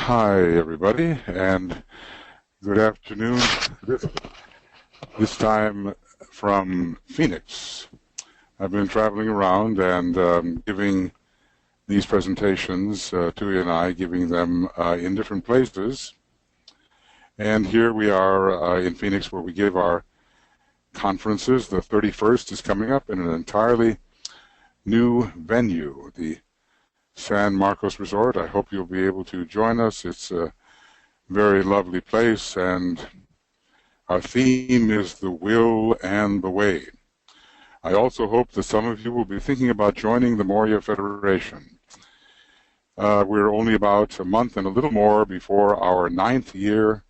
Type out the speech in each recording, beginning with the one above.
Hi, everybody, and good afternoon. This time from Phoenix. I've been traveling around and giving these presentations, Tui and I, giving them in different places. And here we are in Phoenix, where we give our conferences. The 31st is coming up in an entirely new venue, the San Marcos Resort. I hope you'll be able to join us. It's a very lovely place, and our theme is the will and the way. I also hope that some of you will be thinking about joining the Morya Federation. We're only about a month and a little more before our 9th year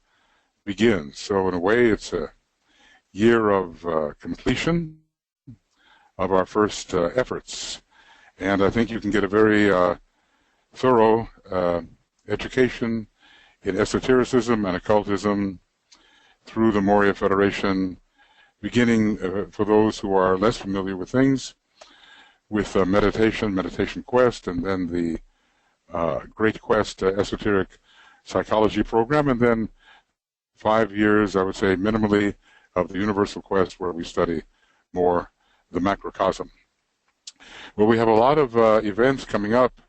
begins. So in a way, it's a year of completion of our first efforts. And I think you can get a very thorough education in esotericism and occultism through the Morya Federation, beginning, for those who are less familiar with things, with Meditation Quest, and then the Great Quest Esoteric Psychology program, and then 5 years, I would say, minimally, of the Universal Quest, where we study more the macrocosm. Well, we have a lot of events coming up.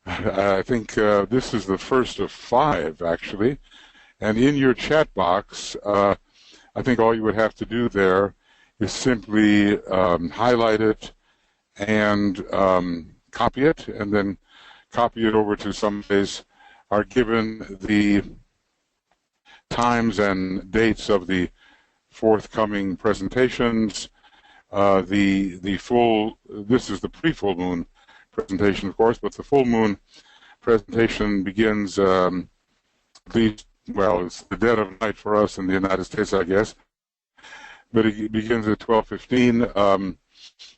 I think this is the first of 5, actually. And in your chat box, I think all you would have to do there is simply highlight it and copy it, and then copy it over to some place. Are given the times and dates of the forthcoming presentations. This is the pre-full moon presentation, of course, but the full moon presentation begins at least, well, it's the dead of night for us in the United States, I guess, but it begins at 12:15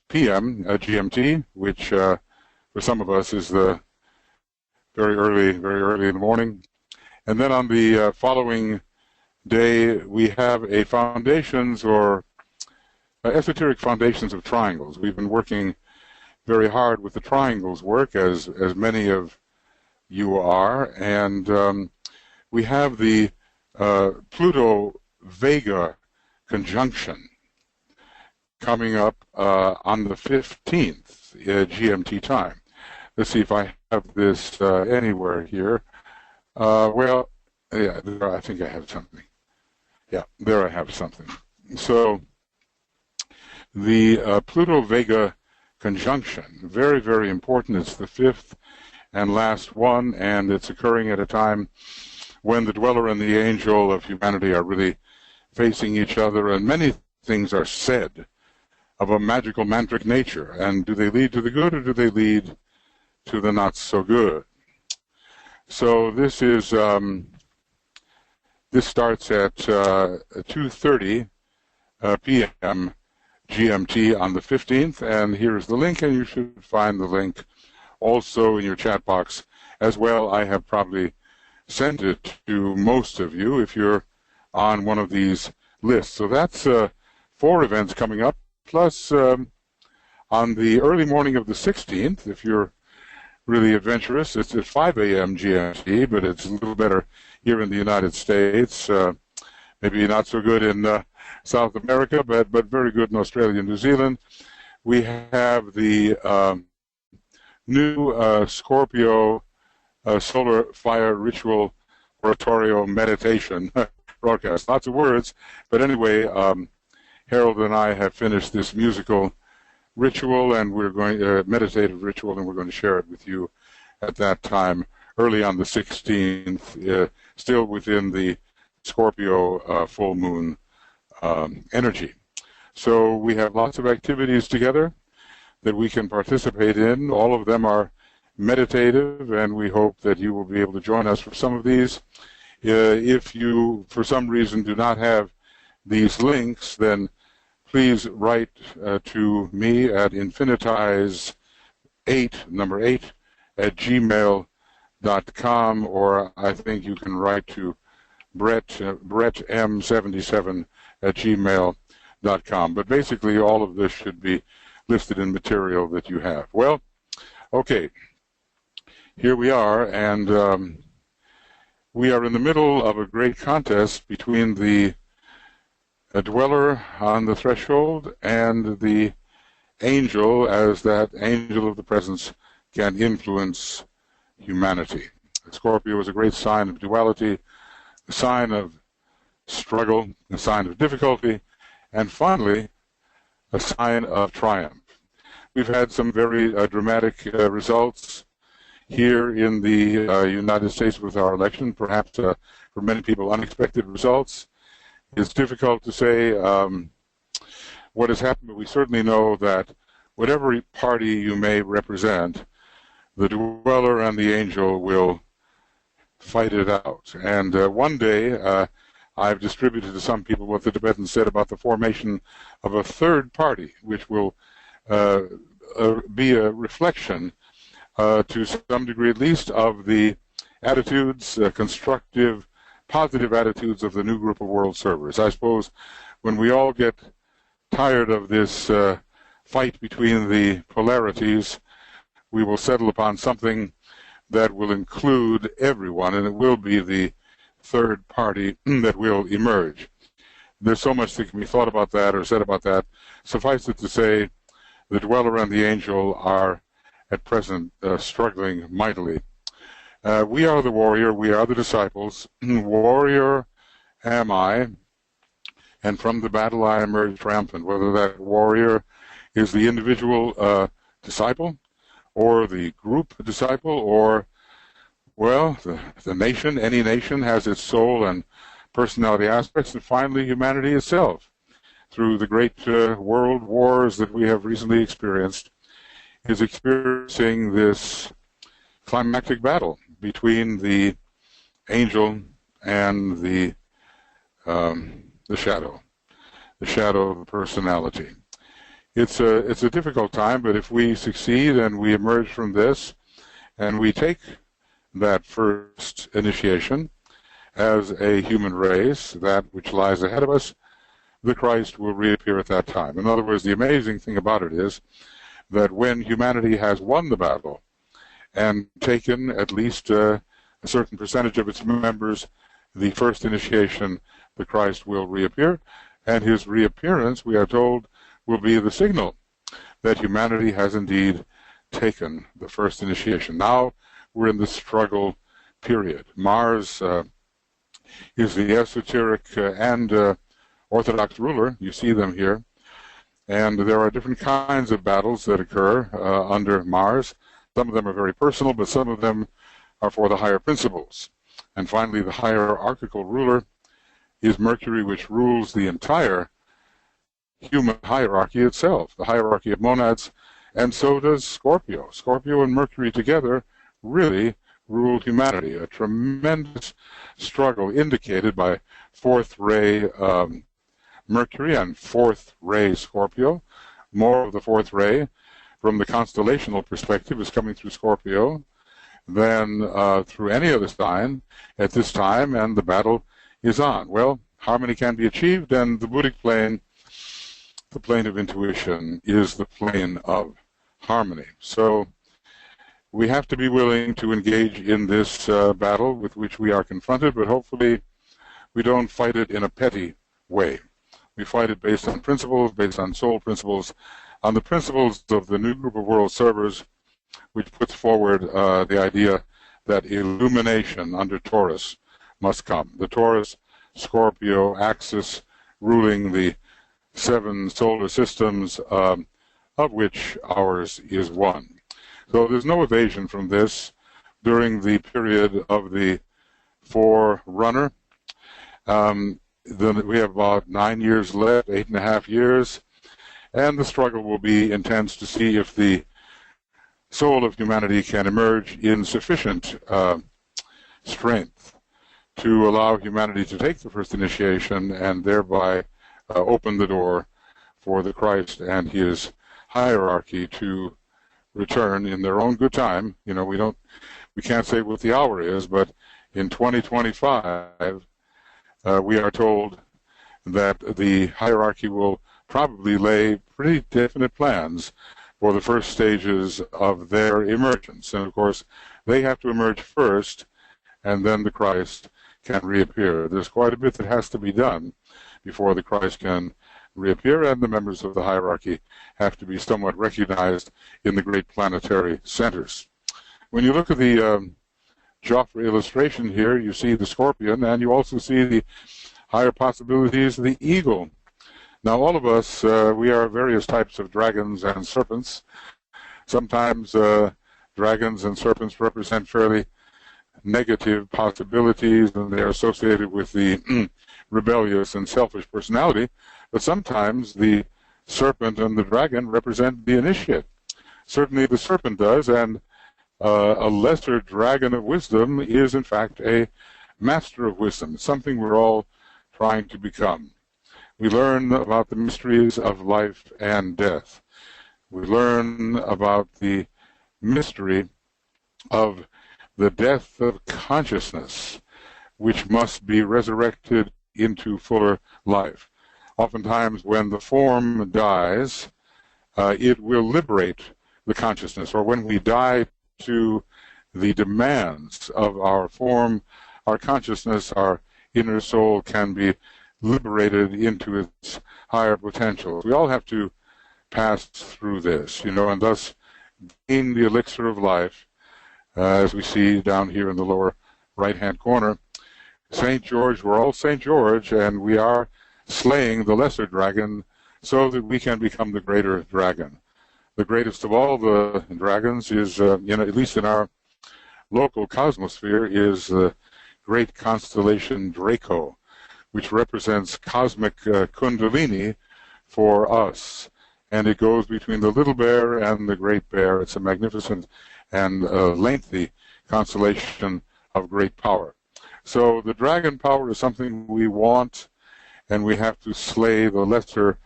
p.m. GMT, which for some of us is the very early in the morning. And then on the following day, we have a foundations or esoteric foundations of triangles. We've been working very hard with the triangles work, as many of you are, and we have the Pluto-Vega conjunction coming up on the 15th GMT time. Let's see if I have this anywhere here. Well, yeah, I think I have something. Yeah, there I have something. So the Pluto-Vega conjunction, very, very important. It's the 5th and last one, and it's occurring at a time when the dweller and the angel of humanity are really facing each other, and many things are said of a magical mantric nature. And do they lead to the good, or do they lead to the not so good? So this is this starts at 2:30 p.m. GMT on the 15th, and here's the link, and you should find the link also in your chat box as well. I have probably sent it to most of you if you're on one of these lists. So that's 4 events coming up, plus on the early morning of the 16th, if you're really adventurous, it's at 5 a.m. GMT, but it's a little better here in the United States. Maybe not so good in South America, but very good in Australia and New Zealand. We have the new Scorpio solar fire ritual oratorio meditation broadcast. Lots of words, but anyway, Harold and I have finished this musical ritual, and we're going meditative ritual, and we're going to share it with you at that time, early on the 16th, still within the Scorpio full moon energy. So we have lots of activities together that we can participate in. All of them are meditative, and we hope that you will be able to join us for some of these. If you, for some reason, do not have these links, then please write to me at infinitize8, number 8, at gmail.com, or I think you can write to Brett M77 at gmail.com. But basically, all of this should be listed in material that you have. Well, okay, here we are, and we are in the middle of a great contest between the dweller on the threshold and the angel, as that angel of the presence can influence humanity. Scorpio is a great sign of duality, a sign of struggle, a sign of difficulty, and finally, a sign of triumph. We've had some very dramatic results here in the United States with our election, perhaps for many people unexpected results. It's difficult to say what has happened, but we certainly know that whatever party you may represent, the dweller and the angel will fight it out. And one day, I've distributed to some people what the Tibetans said about the formation of a third party, which will be a reflection, to some degree at least, of the attitudes, constructive, positive attitudes of the new group of world servers. I suppose when we all get tired of this fight between the polarities, we will settle upon something that will include everyone, and it will be the third party that will emerge. There's so much that can be thought about that or said about that. Suffice it to say, the dweller and the angel are at present struggling mightily. We are the warrior, we are the disciples. Warrior am I, and from the battle I emerge triumphant. Whether that warrior is the individual disciple, or the group disciple, or, well, the nation. Any nation has its soul and personality aspects, and finally humanity itself, through the great world wars that we have recently experienced, is experiencing this climactic battle between the angel and the shadow of the personality. It's a difficult time, but if we succeed and we emerge from this and we take that first initiation as a human race, that which lies ahead of us, the Christ will reappear at that time. In other words, the amazing thing about it is that when humanity has won the battle and taken at least a certain percentage of its members the first initiation, the Christ will reappear, and his reappearance, we are told, will be the signal that humanity has indeed taken the first initiation. Now we're in the struggle period. Mars is the esoteric and orthodox ruler. You see them here. And there are different kinds of battles that occur under Mars. Some of them are very personal, but some of them are for the higher principles. And finally, the hierarchical ruler is Mercury, which rules the entire human hierarchy itself, the hierarchy of monads, and so does Scorpio. Scorpio and Mercury together really rule humanity. A tremendous struggle indicated by fourth ray Mercury and fourth ray Scorpio. More of the fourth ray from the constellational perspective is coming through Scorpio than through any other sign at this time, and the battle is on. Well, harmony can be achieved, and the Buddhic plane, the plane of intuition, is the plane of harmony. So we have to be willing to engage in this battle with which we are confronted, but hopefully we don't fight it in a petty way. We fight it based on principles, based on soul principles, on the principles of the new group of world servers, which puts forward the idea that illumination under Taurus must come. The Taurus-Scorpio axis ruling the 7 solar systems, of which ours is one. So there's no evasion from this during the period of the forerunner. We have about 9 years left, 8.5 years, and the struggle will be intense to see if the soul of humanity can emerge in sufficient strength to allow humanity to take the first initiation and thereby open the door for the Christ and his hierarchy to return in their own good time. You know, we can't say what the hour is, but in 2025, we are told that the hierarchy will probably lay pretty definite plans for the first stages of their emergence. And of course, they have to emerge first, and then the Christ can reappear. There's quite a bit that has to be done before the Christ can reappear, and the members of the hierarchy have to be somewhat recognized in the great planetary centers. When you look at the Joffre illustration here, you see the scorpion, and you also see the higher possibilities of the eagle. Now, all of us, we are various types of dragons and serpents. Sometimes dragons and serpents represent fairly negative possibilities, and they are associated with the rebellious and selfish personality. But sometimes the serpent and the dragon represent the initiate. Certainly the serpent does, and a lesser dragon of wisdom is, in fact, a master of wisdom, something we're all trying to become. We learn about the mysteries of life and death. We learn about the mystery of the death of consciousness, which must be resurrected into fuller life. Oftentimes, when the form dies, it will liberate the consciousness, or when we die to the demands of our form, our consciousness, our inner soul can be liberated into its higher potential. We all have to pass through this, and thus gain the elixir of life, as we see down here in the lower right-hand corner. St. George, we're all St. George, and we are slaying the lesser dragon so that we can become the greater dragon. The greatest of all the dragons is, at least in our local cosmosphere, is the great constellation Draco, which represents cosmic kundalini for us. And it goes between the little bear and the great bear. It's a magnificent and lengthy constellation of great power. So the dragon power is something we want, and we have to slay the lesser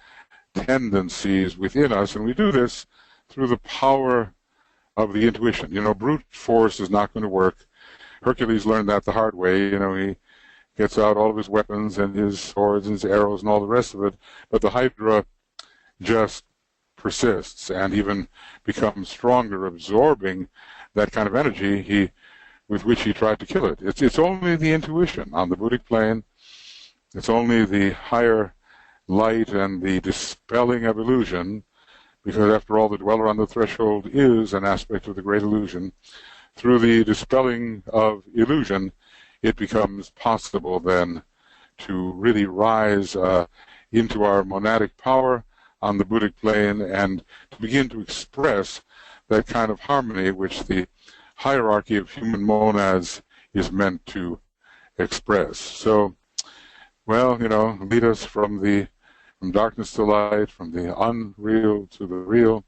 tendencies within us, and we do this through the power of the intuition. Brute force is not going to work. Hercules learned that the hard way. He gets out all of his weapons and his swords and his arrows and all the rest of it, but the Hydra just persists and even becomes stronger, absorbing that kind of energy with which he tried to kill it. It's only the intuition on the Buddhic plane. It's only the higher light and the dispelling of illusion, because after all, the dweller on the threshold is an aspect of the great illusion. Through the dispelling of illusion, it becomes possible then to really rise into our monadic power on the Buddhic plane and to begin to express that kind of harmony which the hierarchy of human monads is meant to express. So, well, lead us from darkness to light, from the unreal to the real,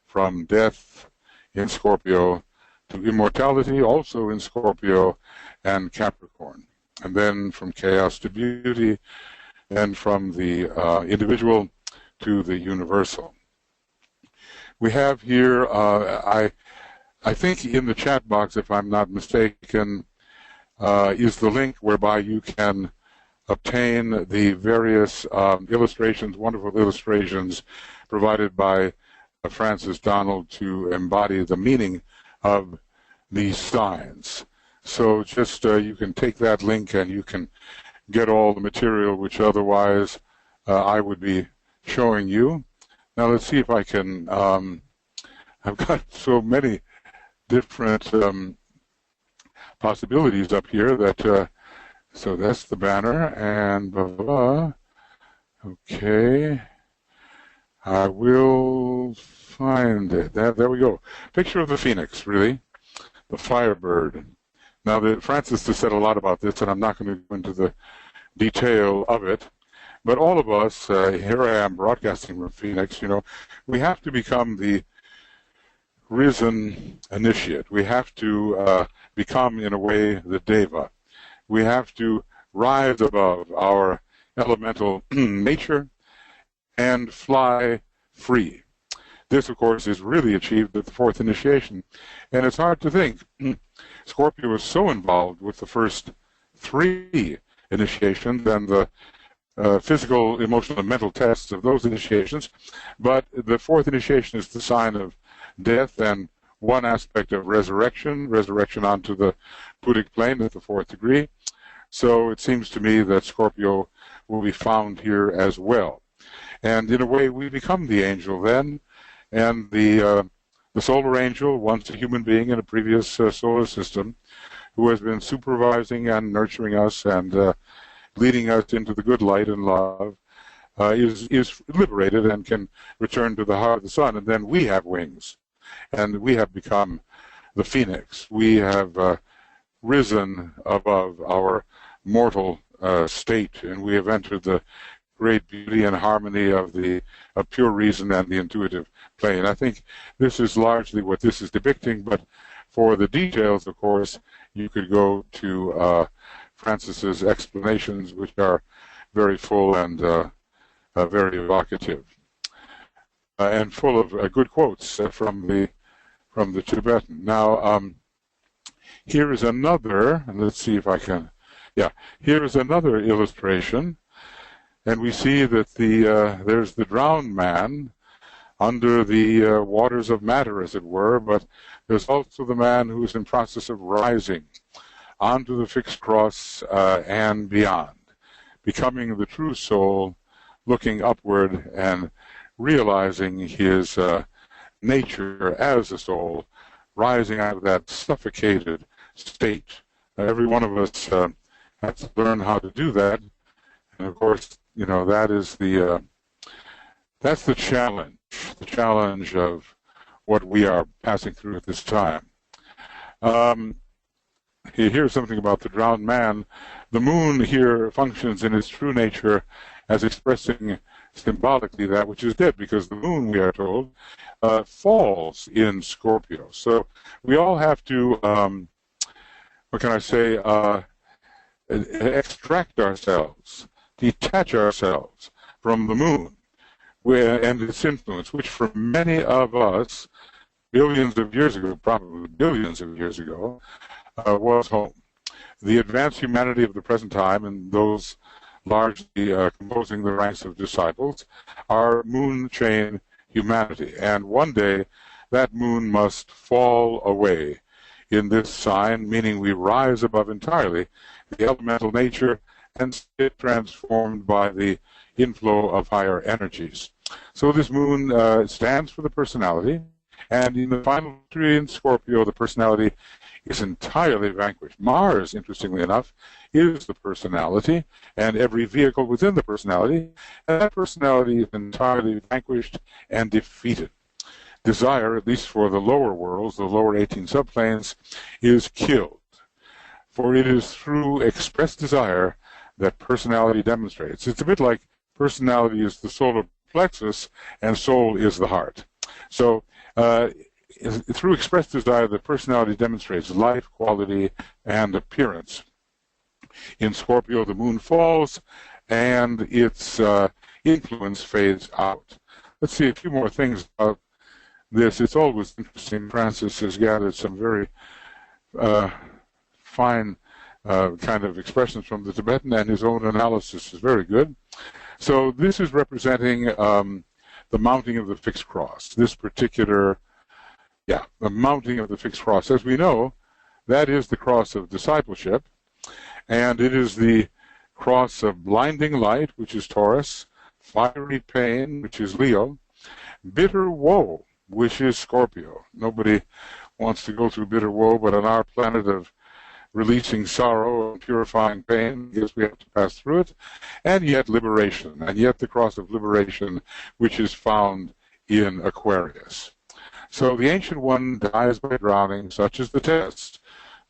from death in Scorpio to immortality also in Scorpio and Capricorn, and then from chaos to beauty, and from the individual to the universal. We have here, I think in the chat box, if I'm not mistaken, is the link whereby you can obtain the various illustrations, wonderful illustrations provided by Francis Donald to embody the meaning of these signs. So just you can take that link and you can get all the material which otherwise I would be showing you. Now let's see if I can, I've got so many different possibilities up here that so that's the banner, and blah, blah, blah. Okay, I will find it. There we go. Picture of the phoenix, really, the firebird. Now, Francis has said a lot about this, and I'm not going to go into the detail of it, but all of us, here I am broadcasting from Phoenix, we have to become the risen initiate. We have to become, in a way, the Deva. We have to rise above our elemental nature and fly free. This, of course, is really achieved at the fourth initiation. And it's hard to think. Scorpio was so involved with the first three initiations and the physical, emotional, and mental tests of those initiations. But the fourth initiation is the sign of death and one aspect of resurrection onto the Buddhic plane at the 4th degree. So it seems to me that Scorpio will be found here as well. And in a way, we become the angel then, and the solar angel, once a human being in a previous solar system, who has been supervising and nurturing us and leading us into the good light and love, is liberated and can return to the heart of the sun. And then we have wings, and we have become the phoenix. We have risen above our mortal state, and we have entered the great beauty and harmony of pure reason and the intuitive plane. I think this is largely what this is depicting, but for the details, of course, you could go to Francis's explanations, which are very full and very evocative, and full of good quotes from the Tibetan. Now, here is another, and let's see if I can, here is another illustration, and we see that there's the drowned man under the waters of matter, as it were, but there's also the man who's in process of rising onto the fixed cross and beyond, becoming the true soul, looking upward and realizing his nature as a soul, rising out of that suffocated state. Every one of us has to learn how to do that, and of course, you know, that's the challenge of what we are passing through at this time. Here's something about the drowned man. The moon here functions in its true nature as expressing symbolically that which is dead, because the moon, we are told, falls in Scorpio. So we all have to, what can I say, extract ourselves, detach ourselves from the moon and its influence, which for many of us, billions of years ago, probably billions of years ago, was home. The advanced humanity of the present time, and those largely composing the ranks of disciples, are moon chain humanity. And one day, that moon must fall away in this sign, meaning we rise above entirely the elemental nature and get transformed by the inflow of higher energies. So this moon stands for the personality, and in the final tree in Scorpio, the personality is entirely vanquished. Mars, interestingly enough, is the personality, and every vehicle within the personality, and that personality is entirely vanquished and defeated. Desire, at least for the lower worlds, the lower 18 subplanes, is killed. For it is through expressed desire that personality demonstrates. It's a bit like personality is the solar plexus and soul is the heart. So through expressed desire, the personality demonstrates life, quality, and appearance. In Scorpio, the moon falls and its influence fades out. Let's see a few more things about this. It's always interesting. Francis has gathered some very fine kind of expressions from the Tibetan, and his own analysis is very good. So this is representing the mounting of the fixed cross. This particular, the mounting of the fixed cross. As we know, that is the cross of discipleship, and it is the cross of blinding light, which is Taurus, fiery pain, which is Leo, bitter woe, which is Scorpio. Nobody wants to go through bitter woe, but on our planet of releasing sorrow and purifying pain, I guess we have to pass through it, and yet liberation, and yet the cross of liberation, which is found in Aquarius. So the Ancient One dies by drowning, such is the test.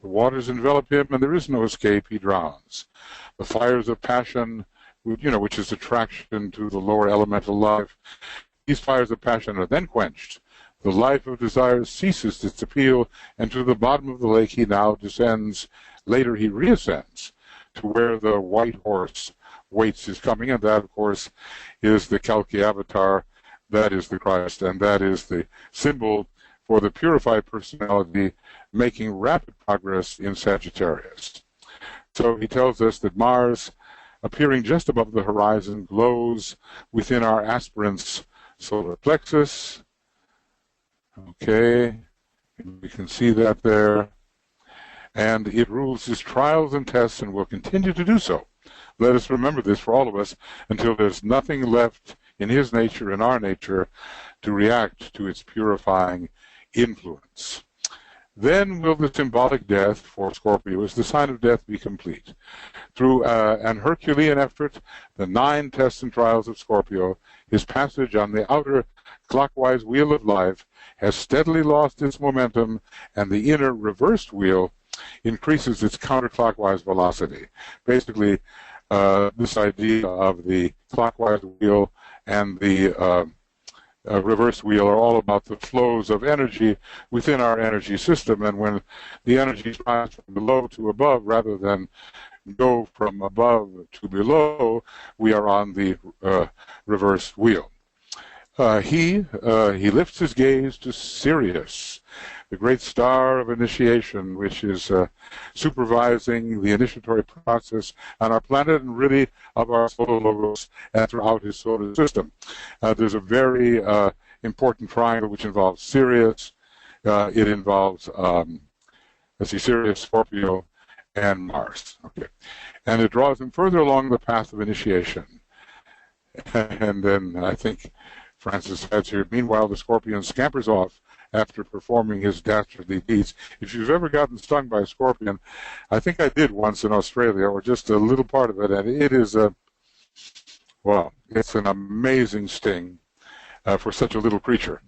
The waters envelop him, and there is no escape, he drowns. The fires of passion, which is attraction to the lower elemental life, these fires of passion are then quenched. The life of desire ceases its appeal, and to the bottom of the lake he now descends. Later he reascends to where the white horse waits his coming, and that, of course, is the Kalki avatar. That is the Christ, and that is the symbol for the purified personality making rapid progress in Sagittarius. So he tells us that Mars, appearing just above the horizon, glows within our aspirant's solar plexus. Okay, can see that there. And it rules his trials and tests and will continue to do so. Let us remember this for all of us until there's nothing left in his nature and our nature to react to its purifying influence. Then will the symbolic death for Scorpio as the sign of death be complete. Through an Herculean effort, the 9 tests and trials of Scorpio, his passage on the outer clockwise wheel of life has steadily lost its momentum, and the inner reversed wheel increases its counterclockwise velocity. Basically, this idea of the clockwise wheel and the reverse wheel are all about the flows of energy within our energy system, and when the energy tries from below to above rather than go from above to below, we are on the reverse wheel. He lifts his gaze to Sirius, the great star of initiation, which is supervising the initiatory process on our planet and really of our solar logos and throughout his solar system. There's a very important triangle which involves Sirius. It involves, Sirius, Scorpio, and Mars. Okay, and it draws him further along the path of initiation. And then I think Francis adds here, meanwhile, the Scorpion scampers off after performing his dastardly deeds. If you've ever gotten stung by a scorpion, I think I did once in Australia, or just a little part of it, and it is it's an amazing sting for such a little creature.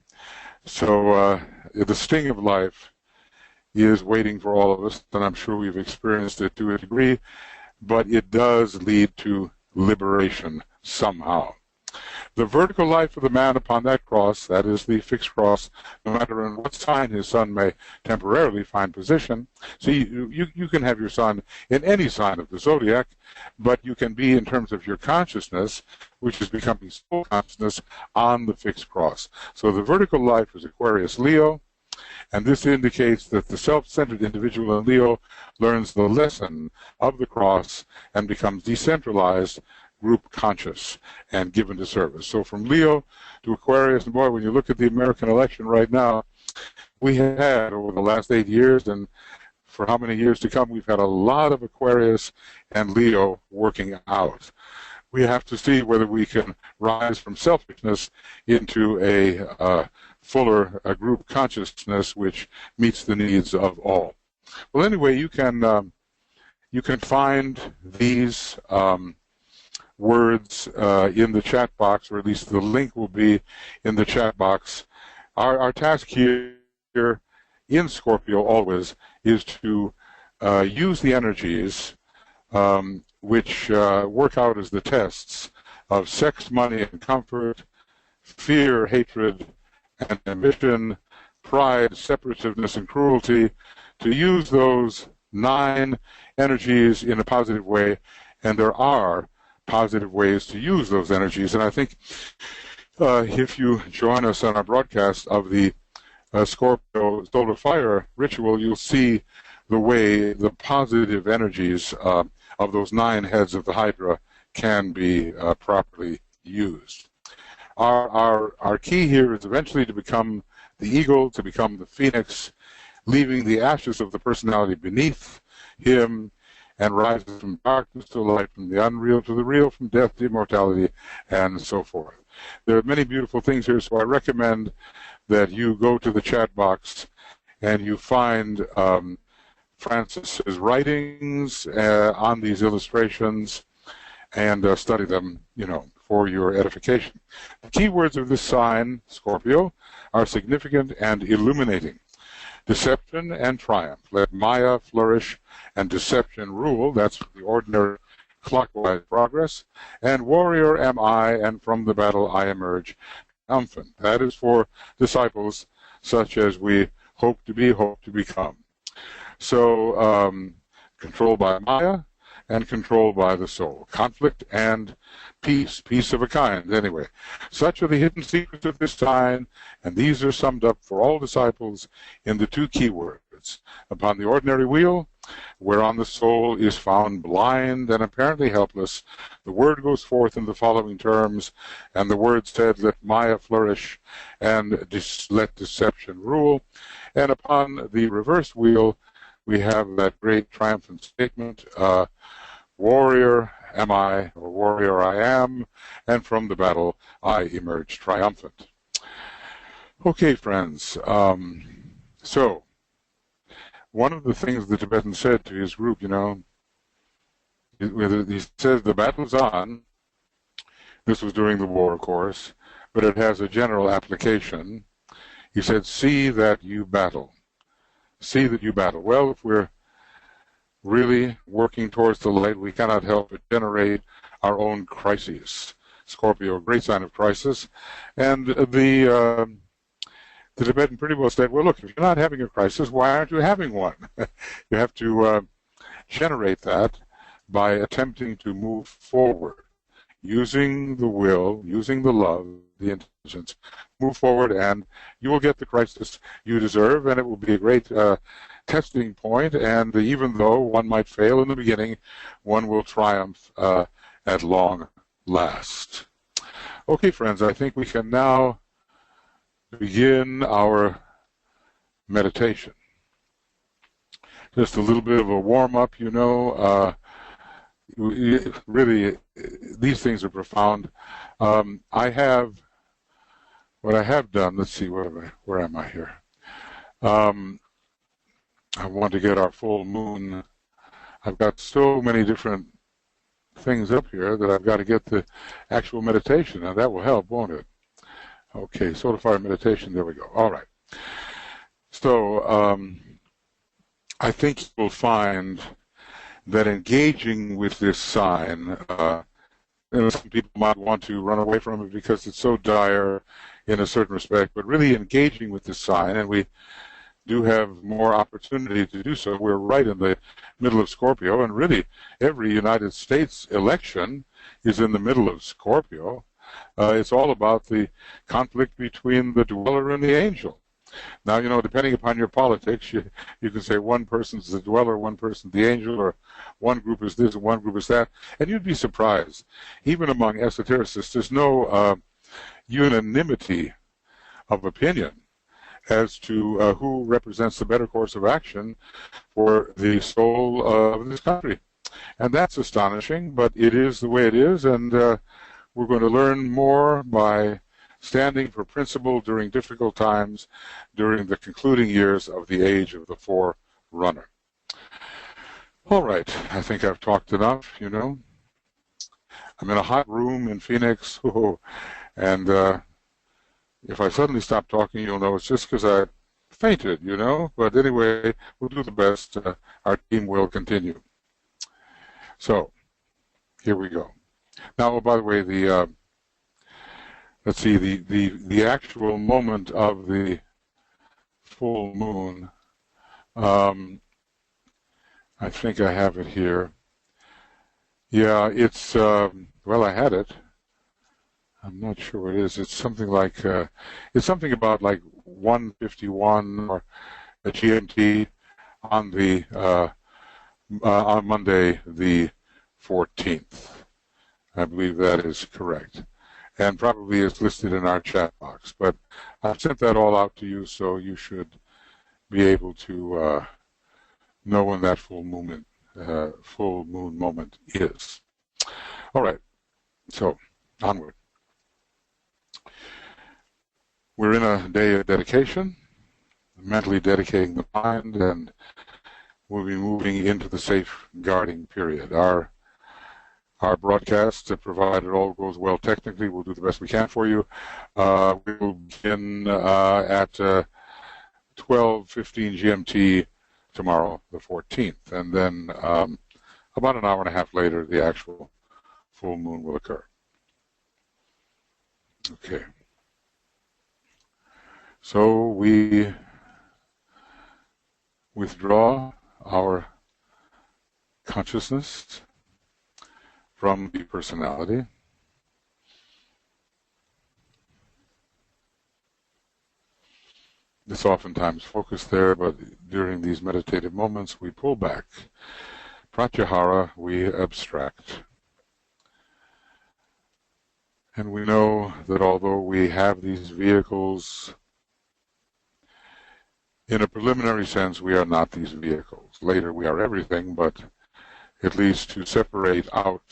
So the sting of life is waiting for all of us, and I'm sure we've experienced it to a degree, but it does lead to liberation somehow. The vertical life of the man upon that cross, that is the fixed cross, no matter in what sign his sun may temporarily find position. See, you can have your sun in any sign of the zodiac, but you can be, in terms of your consciousness, which is becoming soul consciousness, on the fixed cross. So the vertical life is Aquarius Leo, and this indicates that the self-centered individual in Leo learns the lesson of the cross and becomes decentralized, group conscious, and given to service. So from Leo to Aquarius, and boy, when you look at the American election right now, we have had over the last 8 years, and for how many years to come, we've had a lot of Aquarius and Leo working out. We have to see whether we can rise from selfishness into a fuller group consciousness which meets the needs of all. Well, anyway, you can find these words in the chat box, or at least the link will be in the chat box. Our task here in Scorpio always is to use the energies which work out as the tests of sex, money, and comfort, fear, hatred, and ambition, pride, separativeness, and cruelty, to use those 9 energies in a positive way, and there are positive ways to use those energies. And I think if you join us on our broadcast of the Scorpio Solar Fire ritual, you'll see the way the positive energies of those 9 heads of the Hydra can be properly used. Our key here is eventually to become the eagle, to become the phoenix, leaving the ashes of the personality beneath him, and rises from darkness to light, from the unreal to the real, from death to immortality, and so forth. There are many beautiful things here, so I recommend that you go to the chat box and you find Francis's writings on these illustrations and study them, for your edification. The key words of this sign, Scorpio, are significant and illuminating. Deception and triumph. Let Maya flourish and deception rule. That's the ordinary clockwise progress. And warrior am I, and from the battle I emerge triumphant. That is for disciples such as we hope to be, hope to become. So, controlled by Maya and controlled by the soul. Conflict and peace, peace of a kind, anyway. Such are the hidden secrets of this sign, and these are summed up for all disciples in the 2 keywords. Upon the ordinary wheel, whereon the soul is found blind and apparently helpless, the word goes forth in the following terms, and the word said, let Maya flourish and let deception rule. And upon the reverse wheel, we have that great triumphant statement, warrior am I, or warrior I am, and from the battle I emerge triumphant. Okay, friends, so one of the things the Tibetan said to his group, he says the battle's on. This was during the war, of course, but it has a general application. He said, see that you battle. See that you battle. Well, if we're really working towards the light, we cannot help but generate our own crises. Scorpio, a great sign of crisis. And the Tibetan pretty well said, well, look, if you're not having a crisis, why aren't you having one? You have to generate that by attempting to move forward, using the will, using the love, the intelligence, move forward, and you will get the crisis you deserve, and it will be a great testing point, and even though one might fail in the beginning, one will triumph at long last. Okay, friends, I think we can now begin our meditation. Just a little bit of a warm-up, really, these things are profound. What I have done, let's see, where am I here? I want to get our full moon. I've got so many different things up here that I've got to get the actual meditation, and that will help, won't it? Okay, solar fire meditation, there we go. All right. So I think you'll find that engaging with this sign, some people might want to run away from it because it's so dire in a certain respect, but really engaging with this sign, and we do have more opportunity to do so. We're right in the middle of Scorpio, and really every United States election is in the middle of Scorpio. It's all about the conflict between the dweller and the angel. Now, depending upon your politics, you can say one person's the dweller, one person's the angel, or one group is this and one group is that, and you'd be surprised. Even among esotericists, there's no unanimity of opinion as to who represents the better course of action for the soul of this country. And that's astonishing, but it is the way it is, and we're going to learn more by standing for principle during difficult times, during the concluding years of the age of the Forerunner. All right, I think I've talked enough, I'm in a hot room in Phoenix, and if I suddenly stop talking, you'll know it's just because I fainted, But anyway, we'll do the best. Our team will continue. So, here we go. Now, oh, by the way, let's see, the actual moment of the full moon, I think I have it here. Yeah, it's, well, I had it. I'm not sure what it is. It's something like, it's something about like 1:51 or a GMT on the, on Monday the 14th. I believe that is correct. And probably is listed in our chat box. But I've sent that all out to you, so you should be able to know when that full moon moment is. All right, so onward. We're in a day of dedication, mentally dedicating the mind, and we'll be moving into the safeguarding period. Our broadcast, provided all goes well technically, we'll do the best we can for you. We will begin at 12:15 GMT tomorrow, the 14th, and then about an hour and a half later, the actual full moon will occur. Okay. So we withdraw our consciousness from the personality. It's oftentimes focused there, but during these meditative moments we pull back. Pratyahara, we abstract. And we know that although we have these vehicles in a preliminary sense, we are not these vehicles. Later, we are everything, but at least to separate out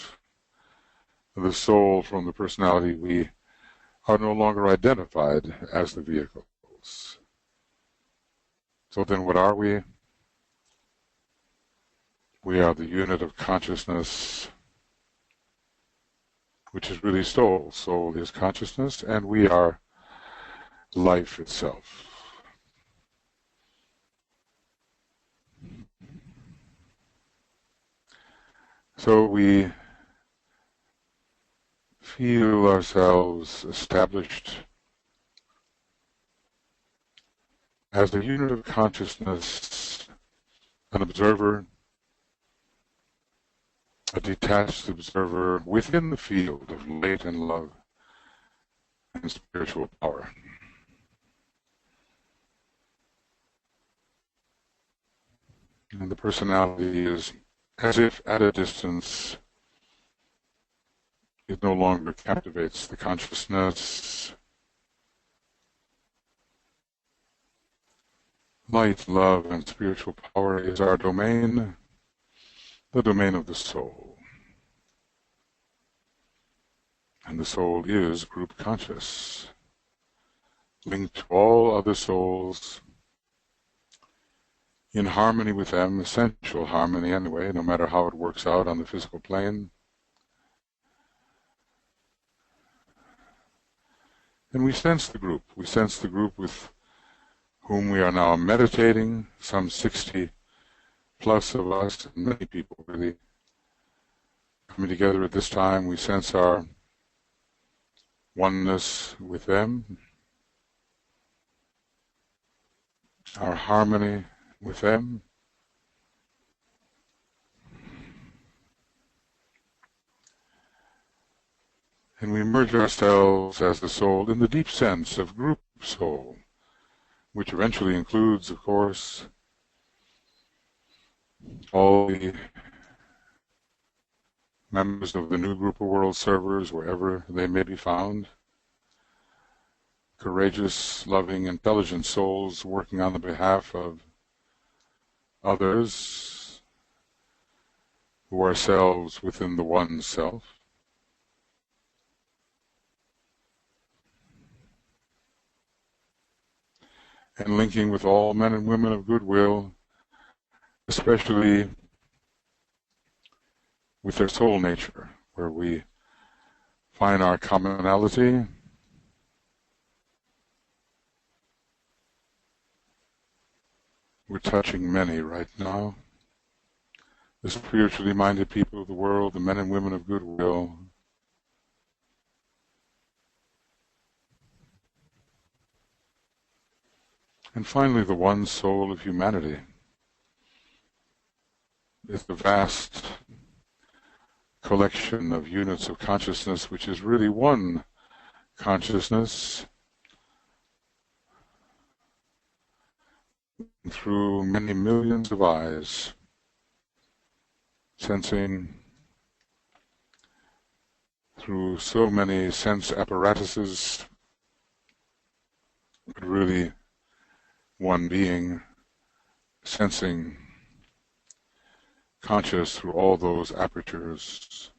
the soul from the personality, we are no longer identified as the vehicles. So then what are we? We are the unit of consciousness, which is really soul. Soul is consciousness, and we are life itself. So we feel ourselves established as a unit of consciousness, an observer, a detached observer within the field of light and love and spiritual power. And the personality is as if at a distance. It no longer captivates the consciousness. Light, love, and spiritual power is our domain, the domain of the soul. And the soul is group conscious, linked to all other souls, in harmony with them, essential harmony anyway, no matter how it works out on the physical plane. And we sense the group. We sense the group with whom we are now meditating, some 60 plus of us, and many people really coming together at this time. We sense our oneness with them, our harmony with them. And we merge ourselves as the soul in the deep sense of group soul, which eventually includes, of course, all the members of the new group of world servers, wherever they may be found, courageous, loving, intelligent souls working on the behalf of others who are selves within the one self. And linking with all men and women of goodwill, especially with their soul nature, where we find our commonality. We're touching many right now. The spiritually minded people of the world, the men and women of goodwill. And finally, the one soul of humanity is the vast collection of units of consciousness, which is really one consciousness through many millions of eyes, sensing through so many sense apparatuses, but really one being sensing, conscious through all those apertures.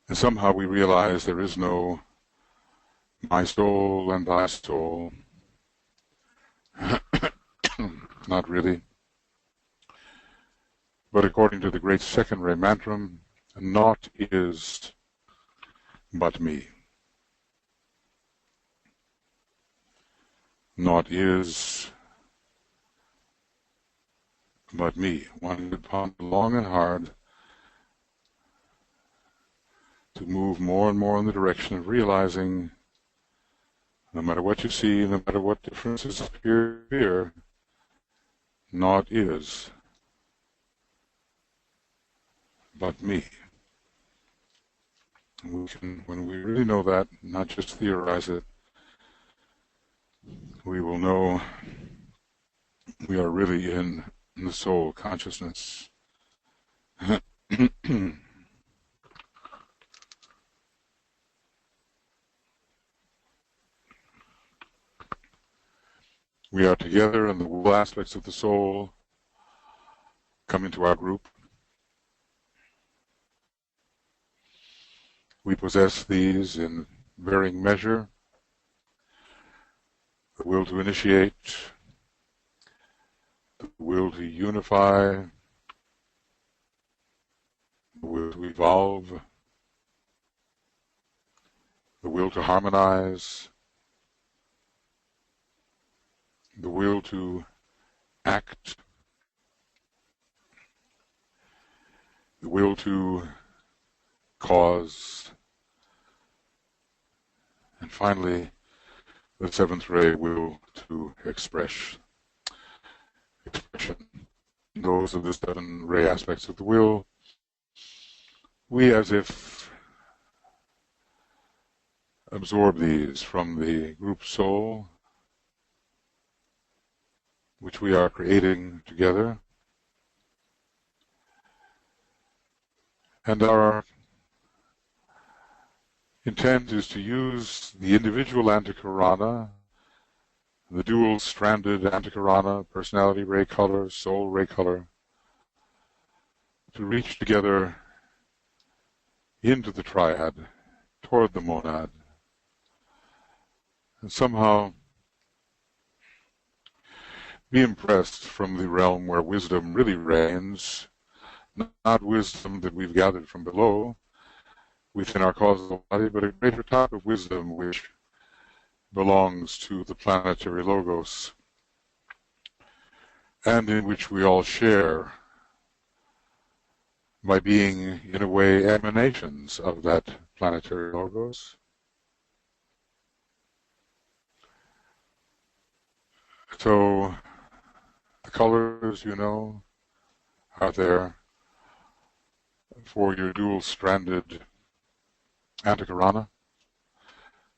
And somehow we realize there is no my soul and thy soul. Not really. But according to the great second ray mantram, naught is but me. Naught is but me. One could ponder long and hard to move more and more in the direction of realizing no matter what you see, no matter what differences appear here, naught is but me. We can, when we really know that, not just theorize it, we will know we are really in the soul consciousness. We are together and the will aspects of the soul come into our group. We possess these in varying measure. The will to initiate, the will to unify, the will to evolve, the will to harmonize, the will to act, the will to cause, and finally, the seventh ray will to expression. Those are the seven ray aspects of the will. We, as if, absorb these from the group soul, which we are creating together. And our intent is to use the individual antikarana, the dual-stranded antikarana, personality ray color, soul ray color, to reach together into the triad, toward the monad, and somehow be impressed from the realm where wisdom really reigns, not wisdom that we've gathered from below, within our causal body, but a greater type of wisdom which belongs to the planetary logos, and in which we all share by being, in a way, emanations of that planetary logos. So, the colors, you know, are there for your dual-stranded antikarana.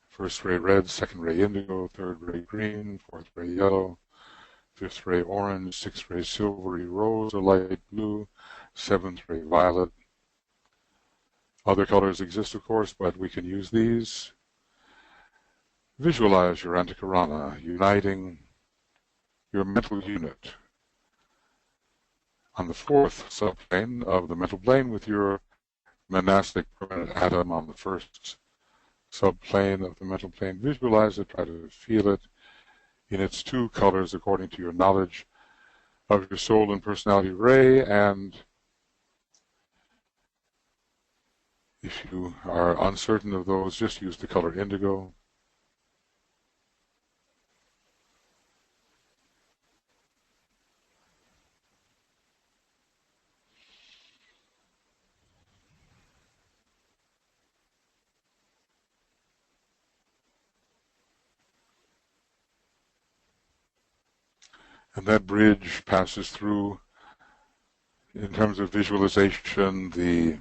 First ray red, second ray indigo, third ray green, fourth ray yellow, fifth ray orange, sixth ray silvery rose or light blue, seventh ray violet. Other colors exist, of course, but we can use these. Visualize your antikarana uniting your mental unit on the fourth subplane of the mental plane with your monastic permanent atom on the first subplane of the mental plane. Visualize it, try to feel it in its two colors according to your knowledge of your soul and personality ray, and if you are uncertain of those, just use the color indigo. And that bridge passes through, in terms of visualization, the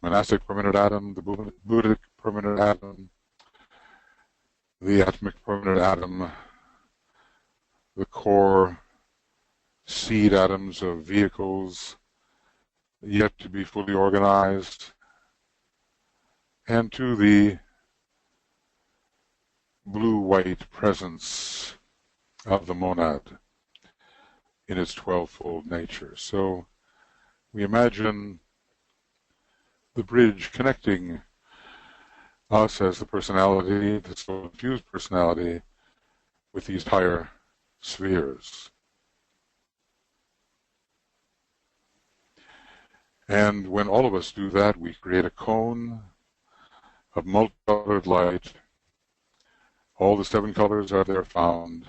monastic permanent atom, the Buddhic permanent atom, the atomic permanent atom, the core seed atoms of vehicles yet to be fully organized, and to the blue-white presence of the monad in its 12-fold nature. So we imagine the bridge connecting us as the personality, the soul-infused personality, with these higher spheres. And when all of us do that, we create a cone of multicolored light. All the seven colors are there found,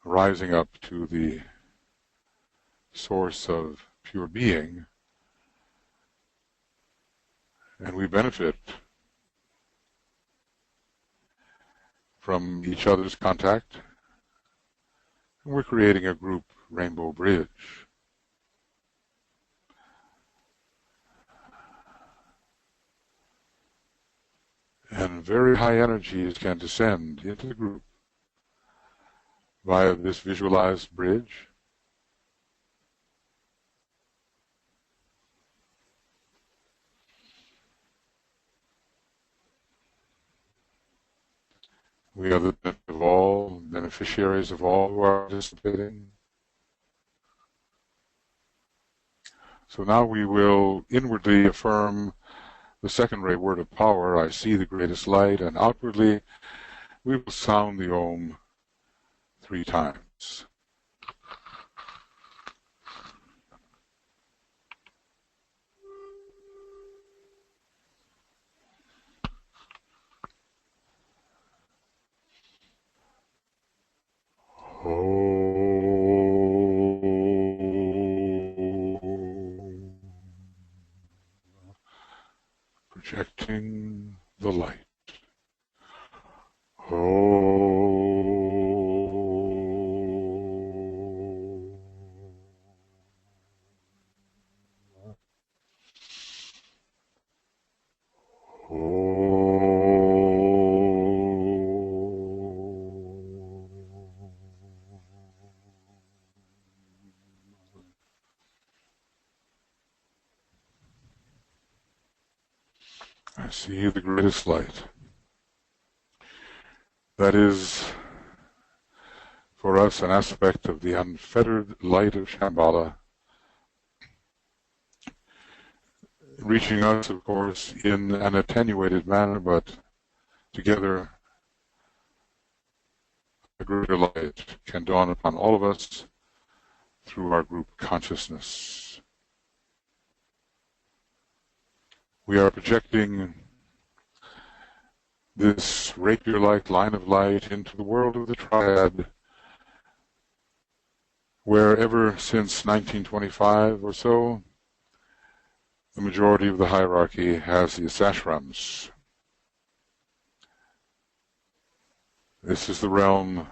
rising up to the source of pure being, and we benefit from each other's contact, and we're creating a group rainbow bridge. And very high energies can descend into the group via this visualized bridge. We are the benefit of all, beneficiaries of all who are participating. So now we will inwardly affirm the second ray word of power, I see the greatest light, and outwardly we will sound the Om 3 times. Projecting the light. I see the greatest light. That is, for us, an aspect of the unfettered light of Shambhala, reaching us, of course, in an attenuated manner, but together a greater light can dawn upon all of us through our group consciousness. We are projecting this rapier-like line of light into the world of the triad, where ever since 1925 or so, the majority of the hierarchy has these ashrams. This is the realm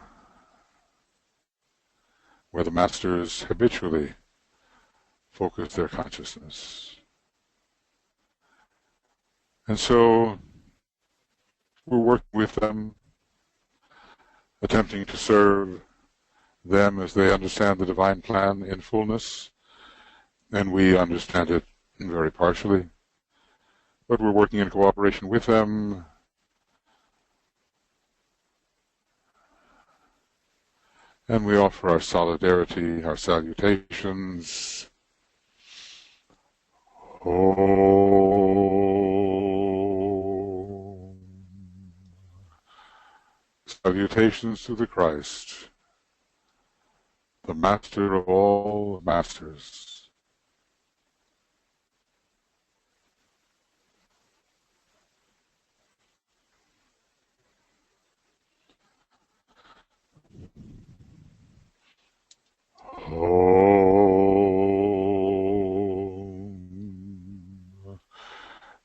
where the masters habitually focus their consciousness. And so we're working with them, attempting to serve them as they understand the divine plan in fullness, and we understand it very partially. But we're working in cooperation with them, and we offer our solidarity, our salutations. Salutations to the Christ, the Master of all masters.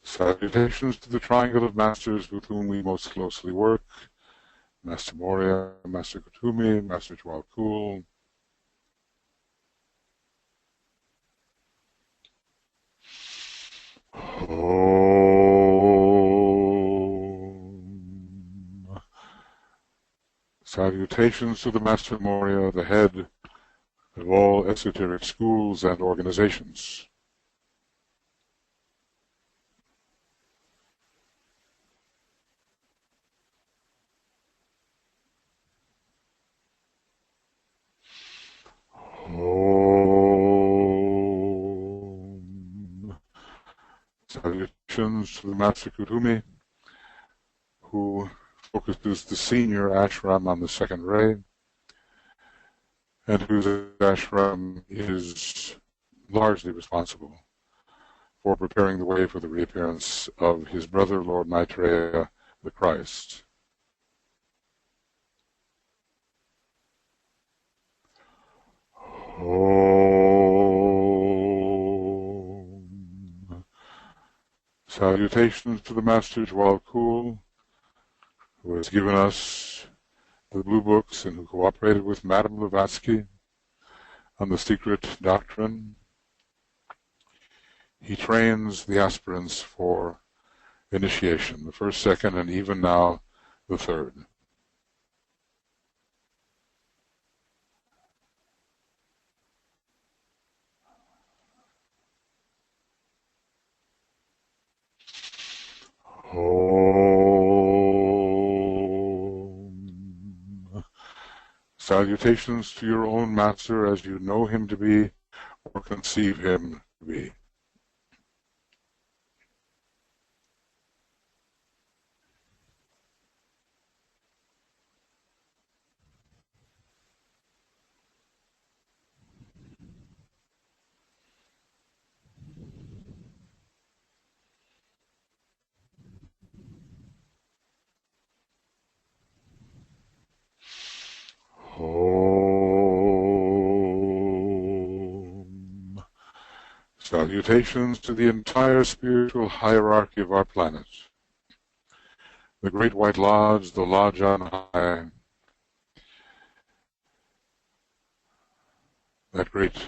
Salutations to the triangle of masters with whom we most closely work, Master Morya, Master Kutumi, Master Jwal-Kul. Salutations to the Master Morya, the head of all esoteric schools and organizations. Salutations to the Master Kutumi, who focuses the senior ashram on the second ray, and whose ashram is largely responsible for preparing the way for the reappearance of his brother, Lord Maitreya, the Christ. Salutations to the Master Jwal-Kul, who has given us the blue books and who cooperated with Madame Blavatsky on the secret doctrine. He trains the aspirants for initiation, the first, second, and even now the third. Salutations to your own Master as you know him to be or conceive him to be. Om. Salutations to the entire spiritual hierarchy of our planet. The Great White Lodge, the Lodge on High, that great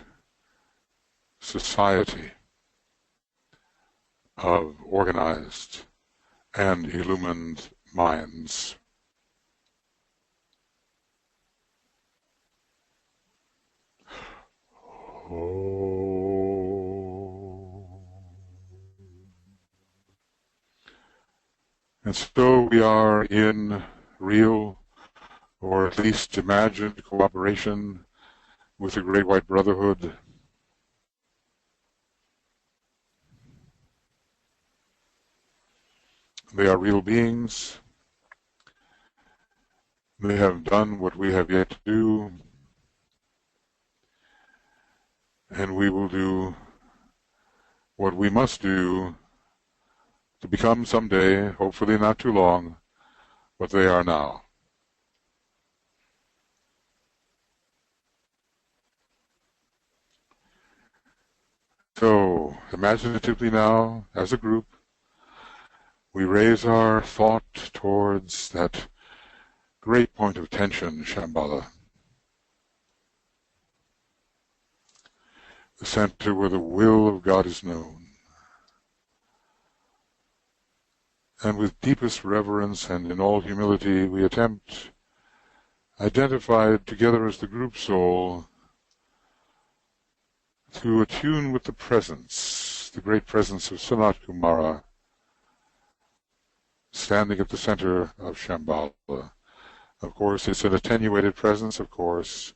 society of organized and illumined minds. And so we are in real, or at least imagined, cooperation with the Great White Brotherhood. They are real beings. They have done what we have yet to do, and we will do what we must do to become someday, hopefully not too long, what they are now. So, imaginatively now, as a group, we raise our thought towards that great point of tension, Shambhala, the center where the will of God is known. And with deepest reverence and in all humility, we attempt, identified together as the group soul, to attune with the presence, the great presence of Sanat Kumara, standing at the center of Shambhala. Of course, it's an attenuated presence, of course.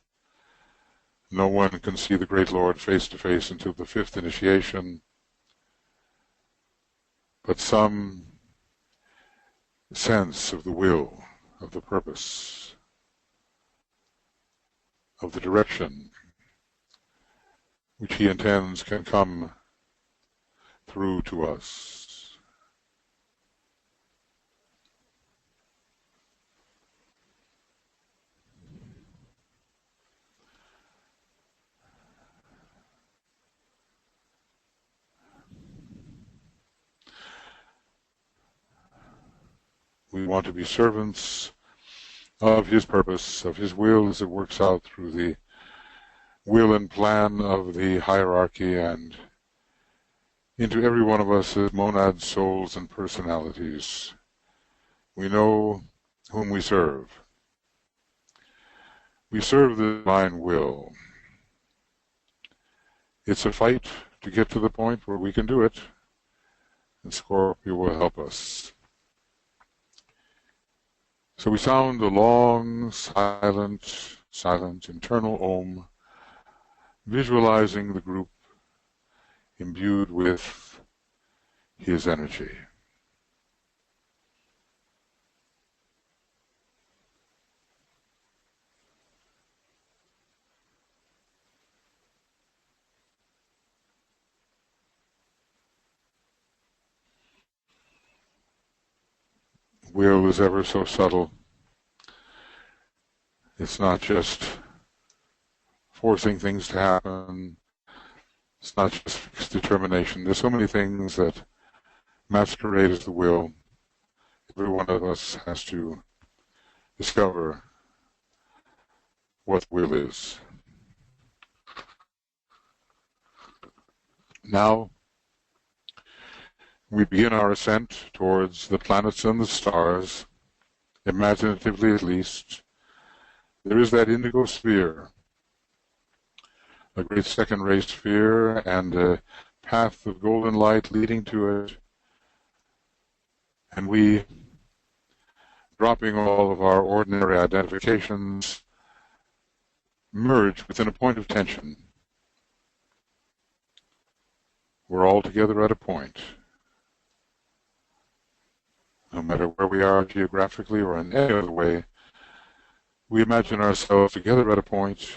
No one can see the Great Lord face to face until the fifth initiation, but some sense of the will, of the purpose, of the direction which he intends can come through to us. We want to be servants of his purpose, of his will as it works out through the will and plan of the hierarchy and into every one of us as monad souls and personalities. We know whom we serve. We serve the divine will. It's a fight to get to the point where we can do it, and Scorpio will help us. So we sound a long, silent internal Om, visualizing the group imbued with his energy. Will is ever so subtle. It's not just forcing things to happen. It's not just fixed determination. There's so many things that masquerade as the will. Every one of us has to discover what will is. Now, we begin our ascent towards the planets and the stars, imaginatively at least. There is that indigo sphere, a great second-ray sphere, and a path of golden light leading to it. And we, dropping all of our ordinary identifications, merge within a point of tension. We're all together at a point. No matter where we are geographically or in any other way, we imagine ourselves together at a point,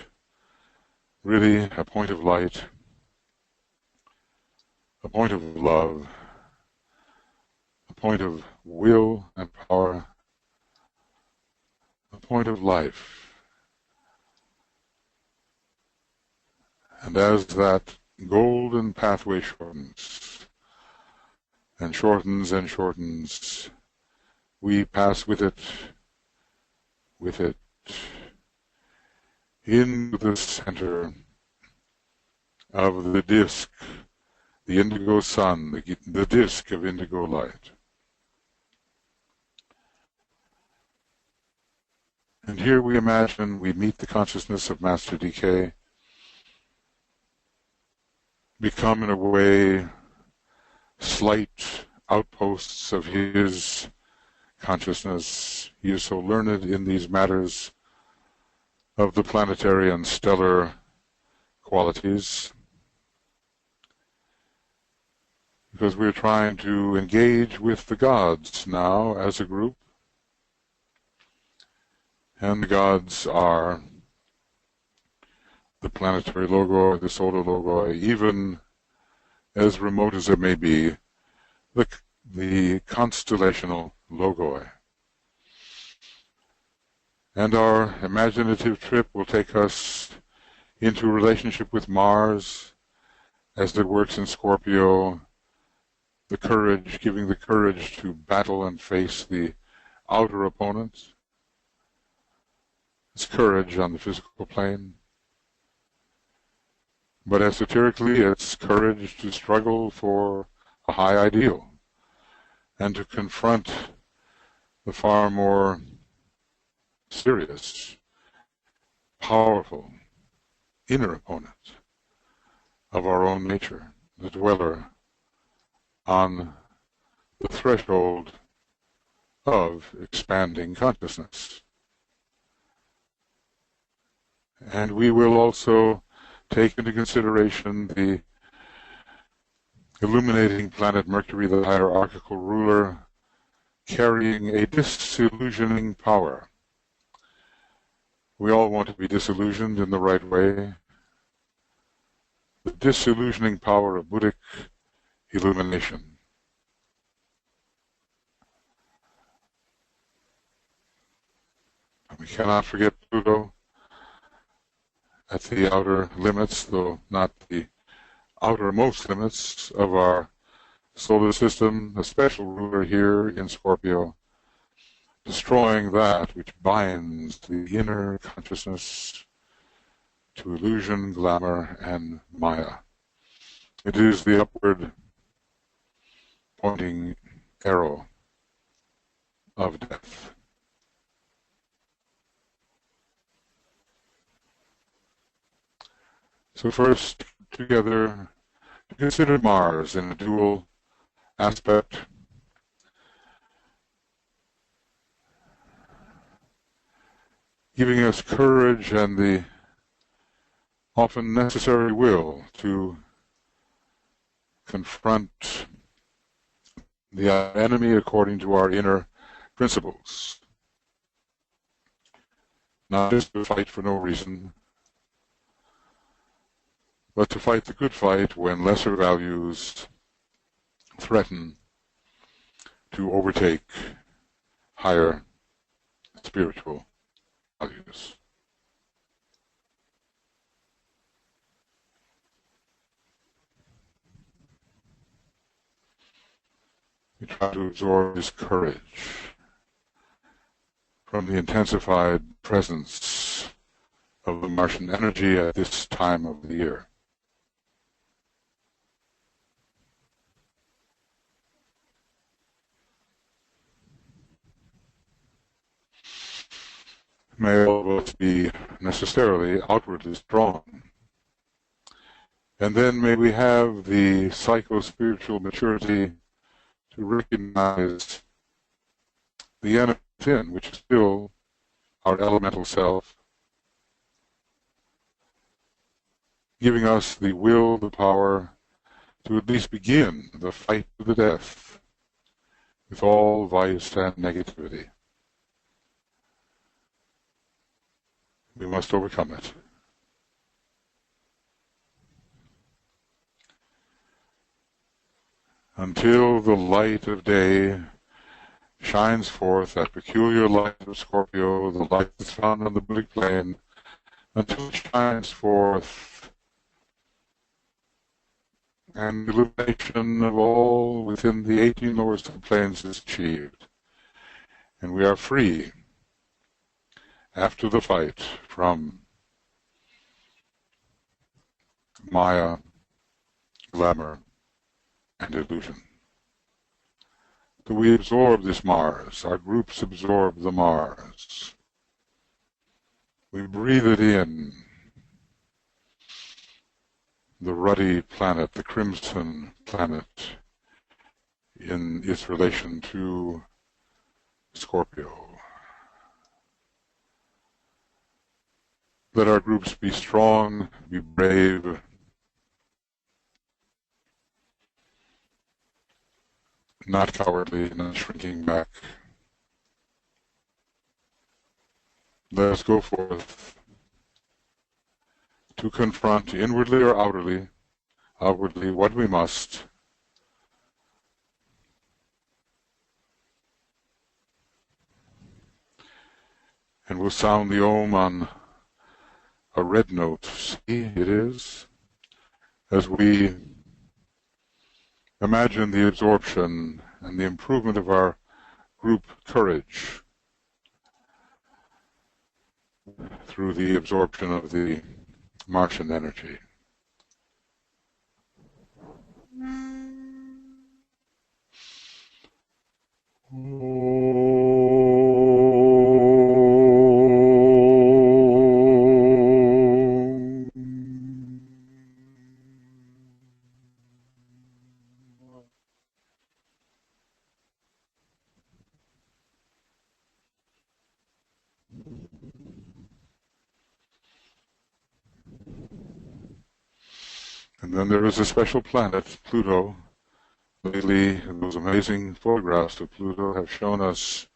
really a point of light, a point of love, a point of will and power, a point of life. And as that golden pathway shortens, and shortens and shortens, we pass with it, into the center of the disk, the indigo sun, the disk of indigo light. And here we imagine we meet the consciousness of Master DK, become in a way slight outposts of his consciousness. He is so learned in these matters of the planetary and stellar qualities, because we're trying to engage with the gods now as a group. And the gods are the planetary logoi, the solar logoi, even as remote as it may be, the constellational logoi. And our imaginative trip will take us into a relationship with Mars, as it works in Scorpio, the courage, giving the courage to battle and face the outer opponent. It's courage on the physical plane. But esoterically, it's courage to struggle for a high ideal and to confront the far more serious, powerful, inner opponent of our own nature, the dweller on the threshold of expanding consciousness. And we will also take into consideration the illuminating planet Mercury, the hierarchical ruler, carrying a disillusioning power. We all want to be disillusioned in the right way. The disillusioning power of Buddhic illumination. We cannot forget Pluto at the outer limits, though not the outermost limits of our solar system, a special ruler here in Scorpio, destroying that which binds the inner consciousness to illusion, glamour, and Maya. It is the upward pointing arrow of death. So first, together, to consider Mars in a dual aspect. Giving us courage and the often necessary will to confront the enemy according to our inner principles. Not just to fight for no reason, but to fight the good fight when lesser values threaten to overtake higher spiritual values. We try to absorb this courage from the intensified presence of the Martian energy at this time of the year. May all of us be necessarily outwardly strong. And then may we have the psycho-spiritual maturity to recognize the enemy within, which is still our elemental self, giving us the will, the power to at least begin the fight to the death with all vice and negativity. We must overcome it. Until the light of day shines forth, that peculiar light of Scorpio, the light that's found on the Buddhic plane, until it shines forth, and the illumination of all within the 18 lower planes is achieved, and we are free after the fight from Maya, glamour, and illusion. So we absorb this Mars. Our groups absorb the Mars. We breathe it in, the ruddy planet, the crimson planet, in its relation to Scorpio. Let our groups be strong, be brave, not cowardly, not shrinking back. Let us go forth to confront inwardly or outwardly what we must. And we'll sound the Om on a red note. See, it is, as we imagine the absorption and the improvement of our group courage through the absorption of the Martian energy. And then there is a special planet, Pluto. Lately, those amazing photographs of Pluto have shown us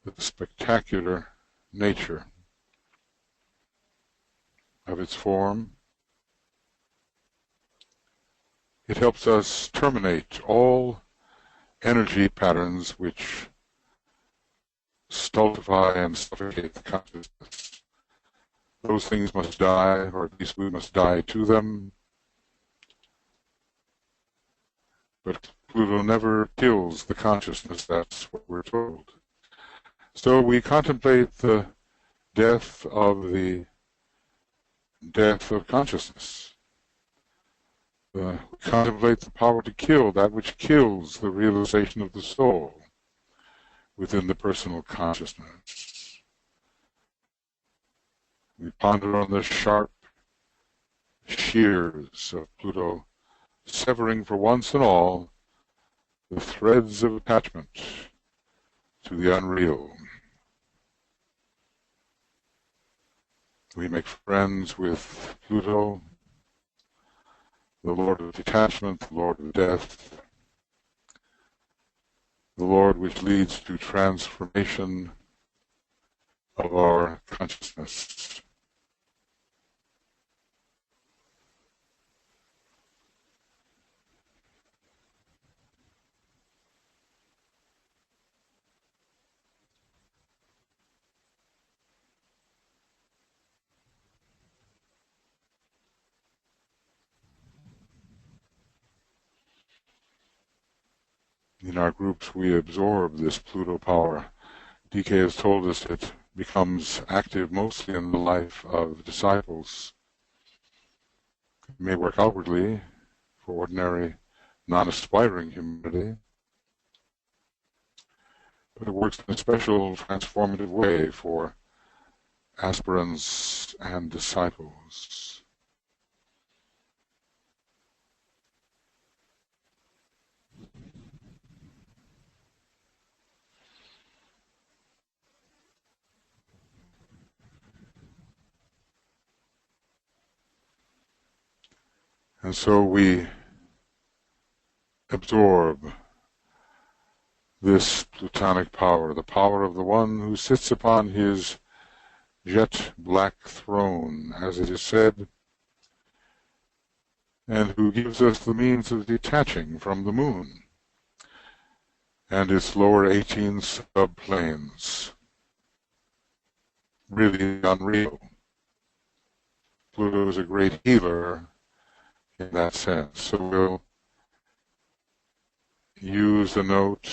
the spectacular nature of its form. It helps us terminate all energy patterns which stultify and suffocate the consciousness. Those things must die, or at least we must die to them. But Pluto never kills the consciousness, that's what we're told. So we contemplate the death of consciousness. We contemplate the power to kill, that which kills the realization of the soul within the personal consciousness. We ponder on the sharp shears of Pluto, severing for once and all the threads of attachment to the unreal. We make friends with Pluto, the Lord of detachment, the Lord of death, the Lord which leads to transformation of our consciousness. In our groups, we absorb this Pluto power. DK has told us it becomes active mostly in the life of disciples. It may work outwardly for ordinary, non-aspiring humanity, but it works in a special transformative way for aspirants and disciples. And so we absorb this plutonic power, the power of the one who sits upon his jet black throne, as it is said, and who gives us the means of detaching from the moon and its lower 18 subplanes. Really unreal. Pluto is a great healer in that sense. So we'll use the note,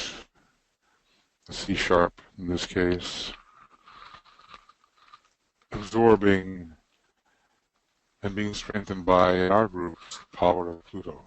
a C sharp in this case, absorbing and being strengthened by our group's power of Pluto.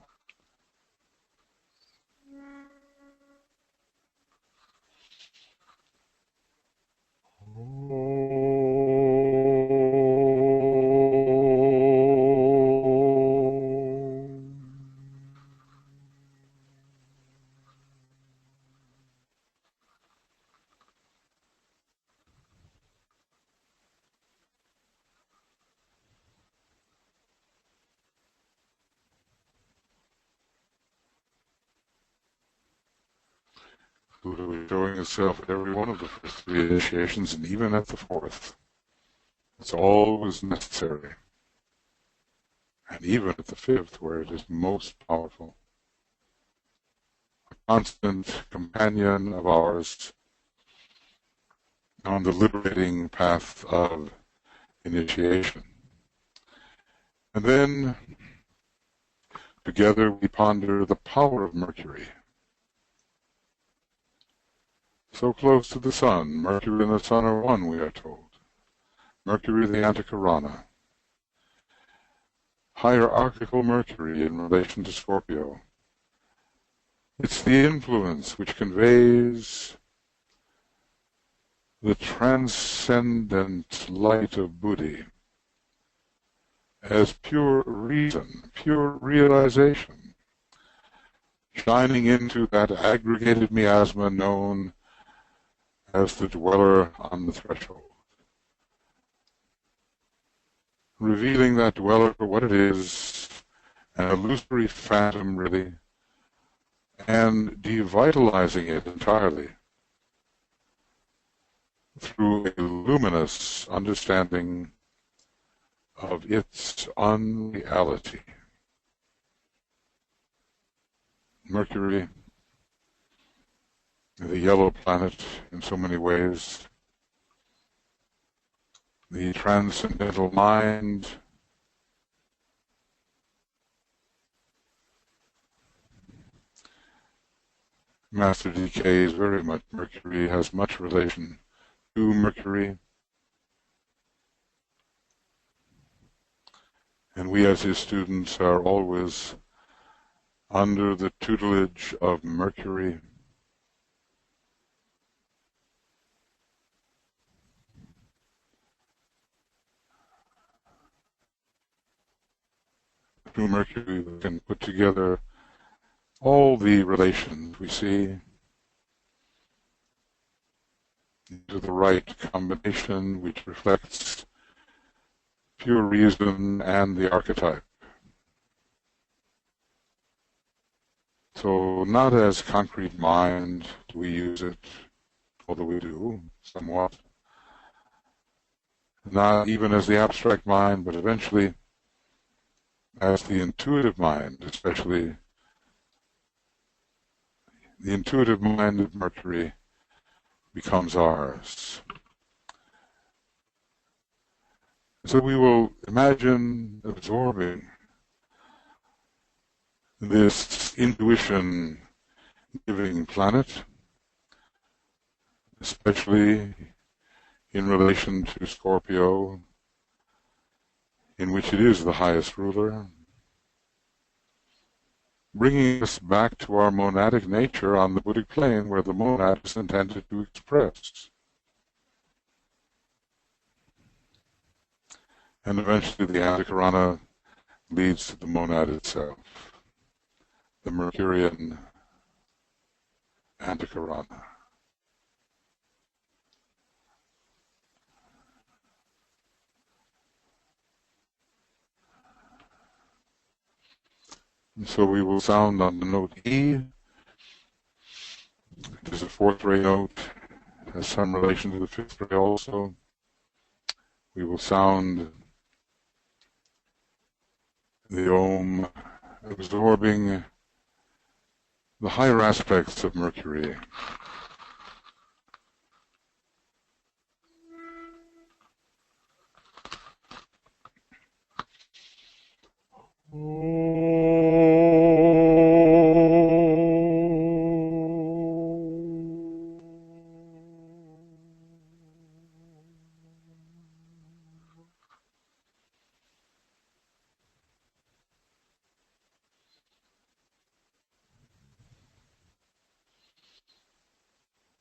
Pluto is showing itself at every one of the first 3 initiations and even at the 4th. It's always necessary. And even at the 5th, where it is most powerful. A constant companion of ours on the liberating path of initiation. And then, together we ponder the power of Mercury. So close to the Sun, Mercury and the Sun are one, we are told. Mercury the Antikarana. Hierarchical Mercury in relation to Scorpio. It's the influence which conveys the transcendent light of Buddhi as pure reason, pure realization, shining into that aggregated miasma known as the dweller on the threshold, revealing that dweller for what it is, an illusory phantom really, and devitalizing it entirely through a luminous understanding of its unreality. Mercury, the yellow planet in so many ways, the transcendental mind, Master DK is very much Mercury, has much relation to Mercury, and we as his students are always under the tutelage of Mercury. Through Mercury we can put together all the relations we see into the right combination which reflects pure reason and the archetype. So not as concrete mind do we use it, although we do somewhat. Not even as the abstract mind, but eventually as the intuitive mind, especially the intuitive mind of Mercury becomes ours. So we will imagine absorbing this intuition-giving planet, especially in relation to Scorpio, in which it is the highest ruler, bringing us back to our monadic nature on the Buddhic plane where the monad is intended to express. And eventually the Antikarana leads to the monad itself, the Mercurian Antikarana. So we will sound on the note E. It is a fourth ray note. It has some relation to the fifth ray also. We will sound the Om, absorbing the higher aspects of Mercury.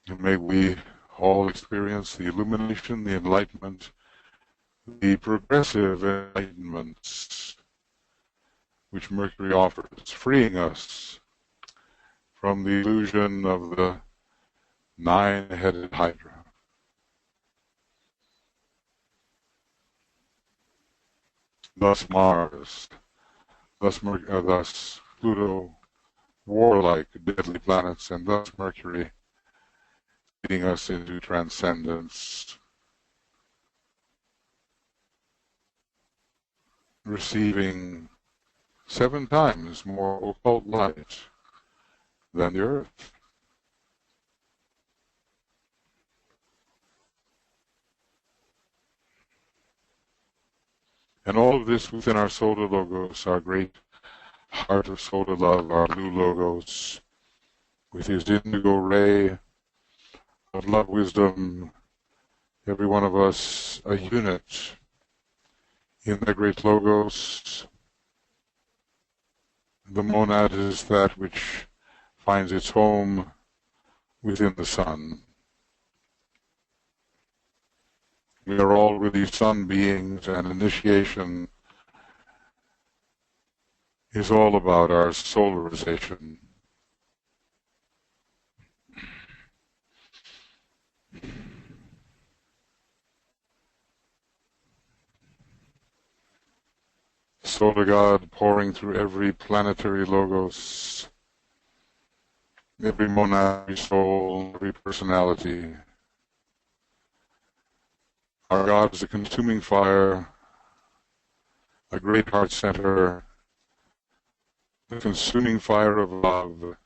And may we all experience the illumination, the enlightenment, the progressive enlightenments which Mercury offers, freeing us from the illusion of the nine-headed Hydra. Thus Mars, thus Pluto, warlike, deadly planets, and thus Mercury, leading us into transcendence, receiving 7 times more occult light than the Earth. And all of this within our solar logos, our great heart of solar love, our blue logos, with his indigo ray of love wisdom, every one of us a unit in the great logos. The monad is that which finds its home within the sun. We are all really sun beings, and initiation is all about our solarization. Solar God pouring through every planetary logos, every monad, every soul, every personality. Our God is a consuming fire, a great heart center, the consuming fire of love.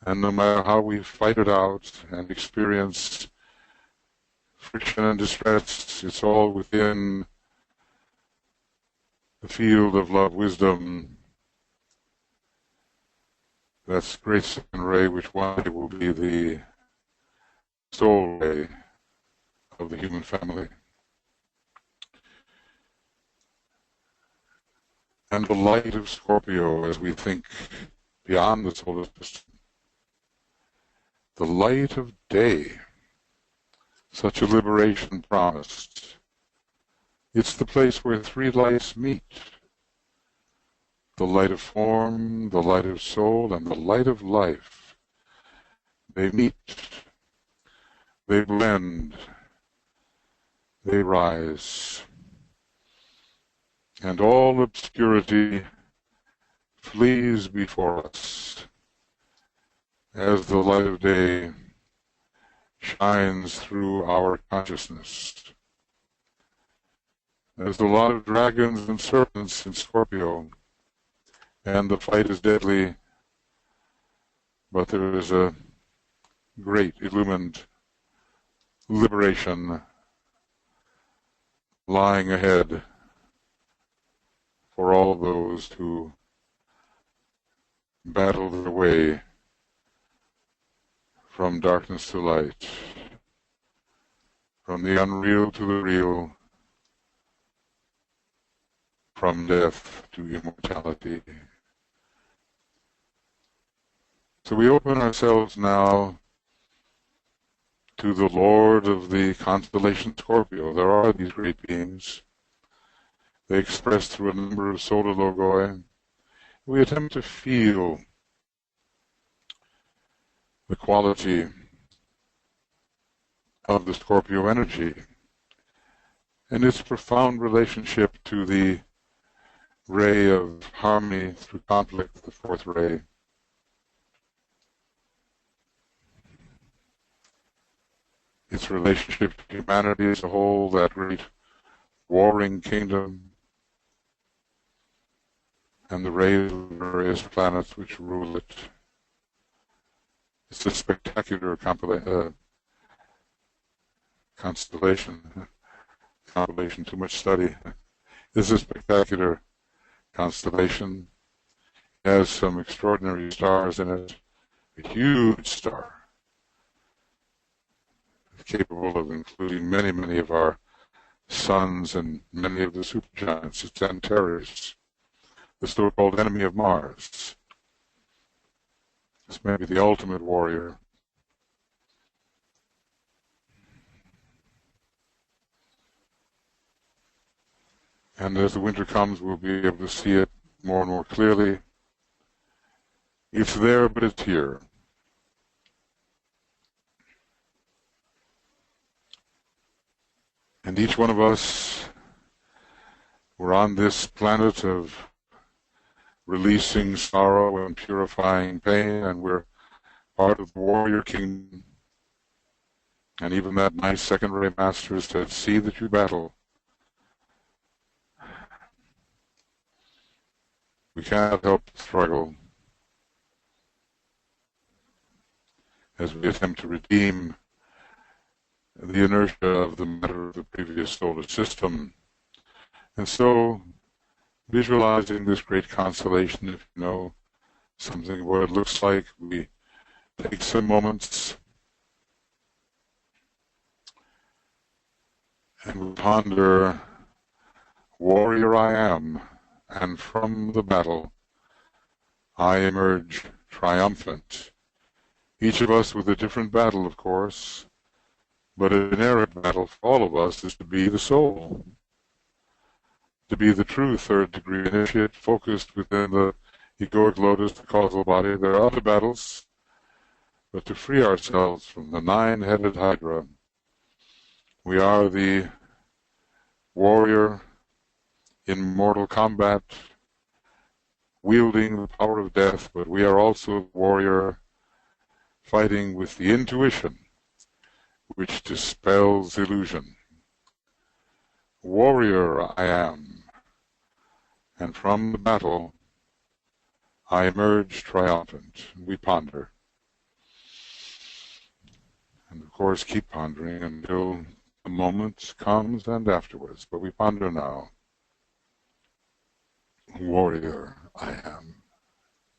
And no matter how we fight it out and experience friction and distress, it's all within the field of love wisdom. That's great second ray, which one day will be the soul ray of the human family. And the light of Scorpio as we think beyond the solar system. The light of day, such a liberation promised. It's the place where 3 lights meet. The light of form, the light of soul, and the light of life. They meet, they blend, they rise. And all obscurity flees before us as the light of day shines through our consciousness. There's a lot of dragons and serpents in Scorpio, and the fight is deadly, but there is a great illumined liberation lying ahead for all those who battle their way from darkness to light, from the unreal to the real, from death to immortality. So we open ourselves now to the Lord of the constellation Scorpio. There are these great beings. They express through a number of solar logoi. We attempt to feel the quality of the Scorpio energy and its profound relationship to the ray of harmony through conflict, the fourth ray. Its relationship to humanity as a whole, that great warring kingdom, and the rays of the various planets which rule it. It's a spectacular constellation. Compilation, too much study. This is a spectacular constellation. It has some extraordinary stars in it. A huge star, capable of including many, many of our suns and many of the supergiants. It's Antares, the so-called enemy of Mars. This may be the ultimate warrior. And as the winter comes, we'll be able to see it more and more clearly. It's there, but it's here. And each one of us, we're on this planet of releasing sorrow and purifying pain, and we're part of the warrior kingdom. And even that nice second ray master said, see that you battle. We cannot help the struggle as we attempt to redeem the inertia of the matter of the previous solar system. And so, visualizing this great constellation, if you know something of what it looks like, we take some moments and we ponder, warrior I am, and from the battle I emerge triumphant. Each of us with a different battle, of course, but a generic battle for all of us is to be the soul, to be the true third degree initiate, focused within the egoic lotus, the causal body. There are other battles, but to free ourselves from the nine-headed hydra. We are the warrior in mortal combat, wielding the power of death, but we are also the warrior fighting with the intuition which dispels illusion. Warrior I am, and from the battle I emerge triumphant. We ponder. And of course keep pondering until the moment comes and afterwards. But we ponder now. Warrior I am.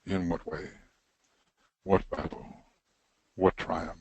In what way? What battle? What triumph?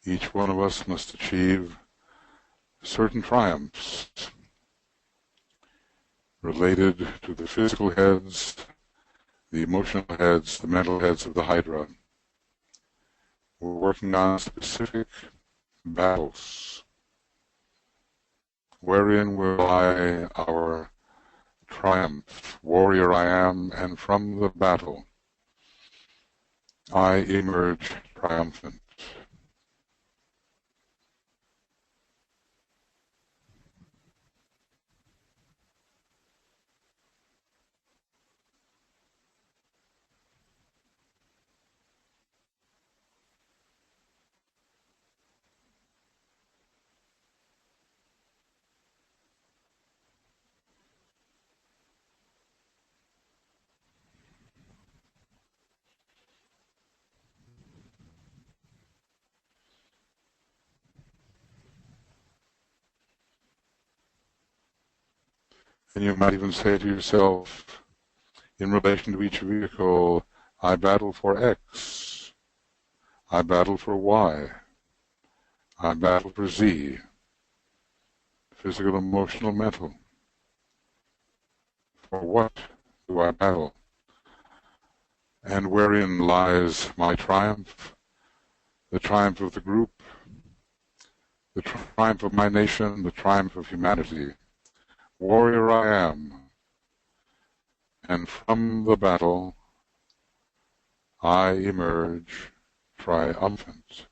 Each one of us must achieve certain triumphs related to the physical heads, the emotional heads, the mental heads of the Hydra. We're working on specific battles. Wherein will lie our triumph? Warrior I am, and from the battle I emerge triumphant. And you might even say to yourself, in relation to each vehicle, I battle for X, I battle for Y, I battle for Z, physical, emotional, mental. For what do I battle? And wherein lies my triumph? The triumph of the group, the triumph of my nation, the triumph of humanity. Warrior I am, and from the battle I emerge triumphant.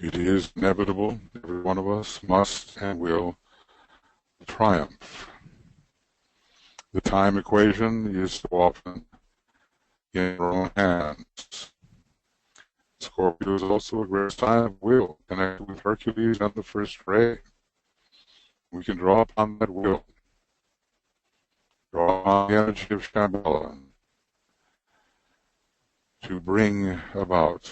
It is inevitable. Every one of us must and will triumph. The time equation is so often in our own hands. Scorpio is also a great sign of will, connected with Hercules and the first ray. We can draw upon that will, draw upon the energy of Shambhala to bring about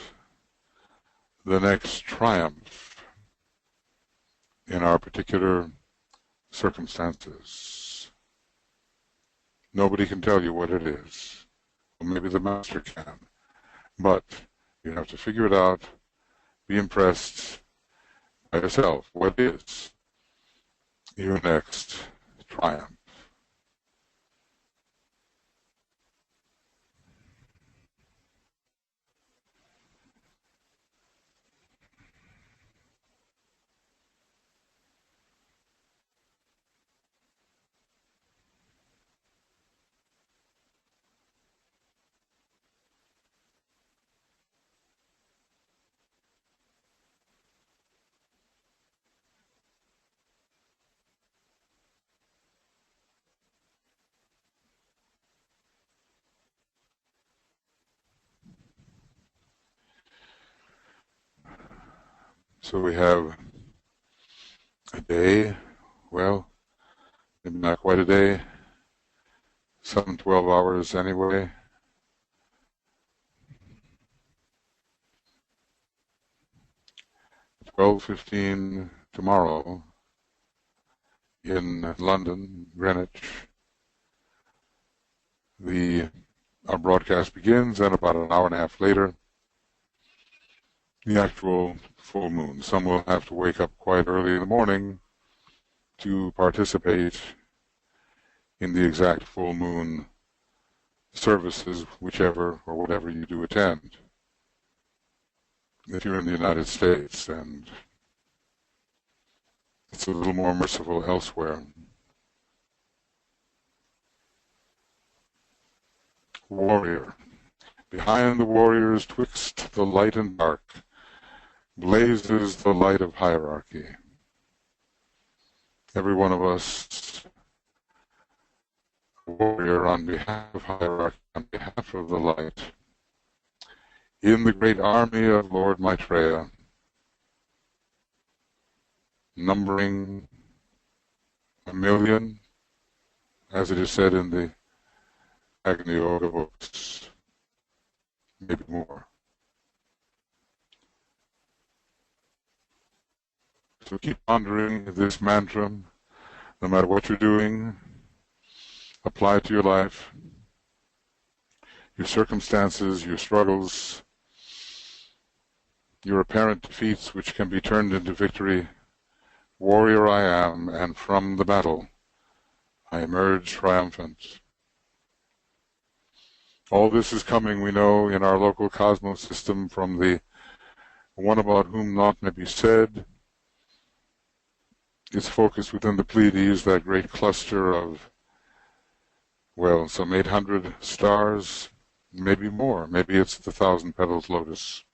the next triumph in our particular circumstances. Nobody can tell you what it is. Well, maybe the master can, but you have to figure it out, be impressed by yourself. What is your next triumph? So we have a day, well, maybe not quite a day, some 12 hours anyway. 12:15 tomorrow in London, Greenwich. The our broadcast begins, and about an hour and a half later, the actual full moon. Some will have to wake up quite early in the morning to participate in the exact full moon services, whichever or whatever you do attend. If you're in the United States, and it's a little more merciful elsewhere. Warrior. Behind the warriors, twixt the light and dark, blazes the light of hierarchy. Every one of us, a warrior on behalf of hierarchy, on behalf of the light, in the great army of Lord Maitreya, numbering 1,000,000, as it is said in the Agni Yoga books, maybe more. So keep pondering this mantra, no matter what you're doing, apply it to your life, your circumstances, your struggles, your apparent defeats which can be turned into victory. Warrior I am, and from the battle I emerge triumphant. All this is coming, we know, in our local cosmos system from the one about whom naught may be said. It's focused within the Pleiades, that great cluster of, well, some 800 stars, maybe more. Maybe it's the 1,000-petaled lotus.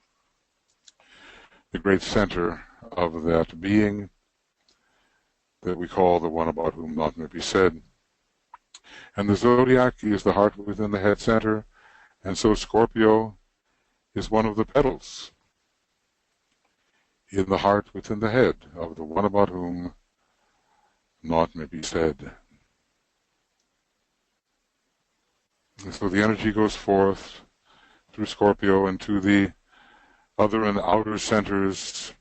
The great center of that being that we call the one about whom naught may be said. And the zodiac is the heart within the head center, and so Scorpio is one of the petals in the heart within the head of the one about whom naught may be said. And so the energy goes forth through Scorpio into the other and outer centers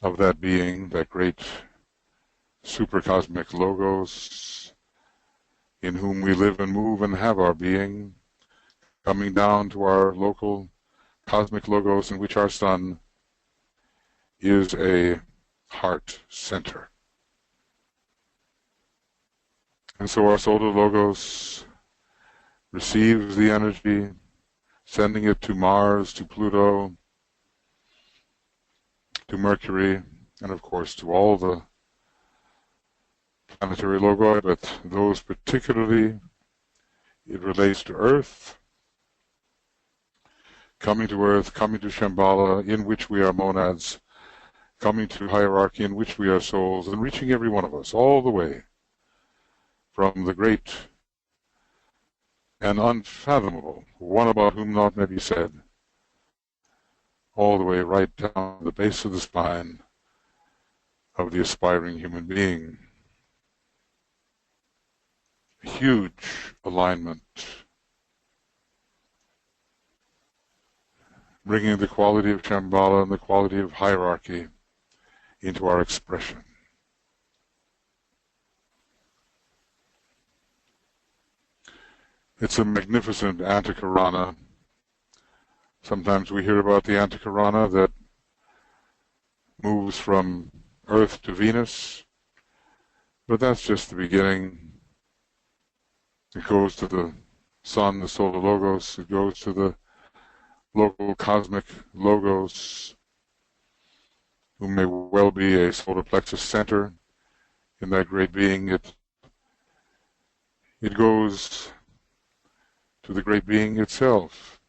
of that being, that great supercosmic logos, in whom we live and move and have our being, coming down to our local cosmic logos, in which our sun is a heart center. And so our solar logos receives the energy, sending it to Mars, to Pluto, to Mercury, and of course to all the planetary logoi, but those particularly, it relates to Earth, coming to Earth, coming to Shambhala, in which we are monads, coming to hierarchy, in which we are souls, and reaching every one of us, all the way from the great and unfathomable one about whom naught may be said, all the way right down the base of the spine of the aspiring human being. A huge alignment, bringing the quality of Shambhala and the quality of hierarchy into our expression. It's a magnificent Antakarana. Sometimes we hear about the Antakarana that moves from Earth to Venus, but that's just the beginning. It goes to the sun, the solar logos. It goes to the local cosmic logos, who may well be a solar plexus center in that great being. It goes to the great being itself,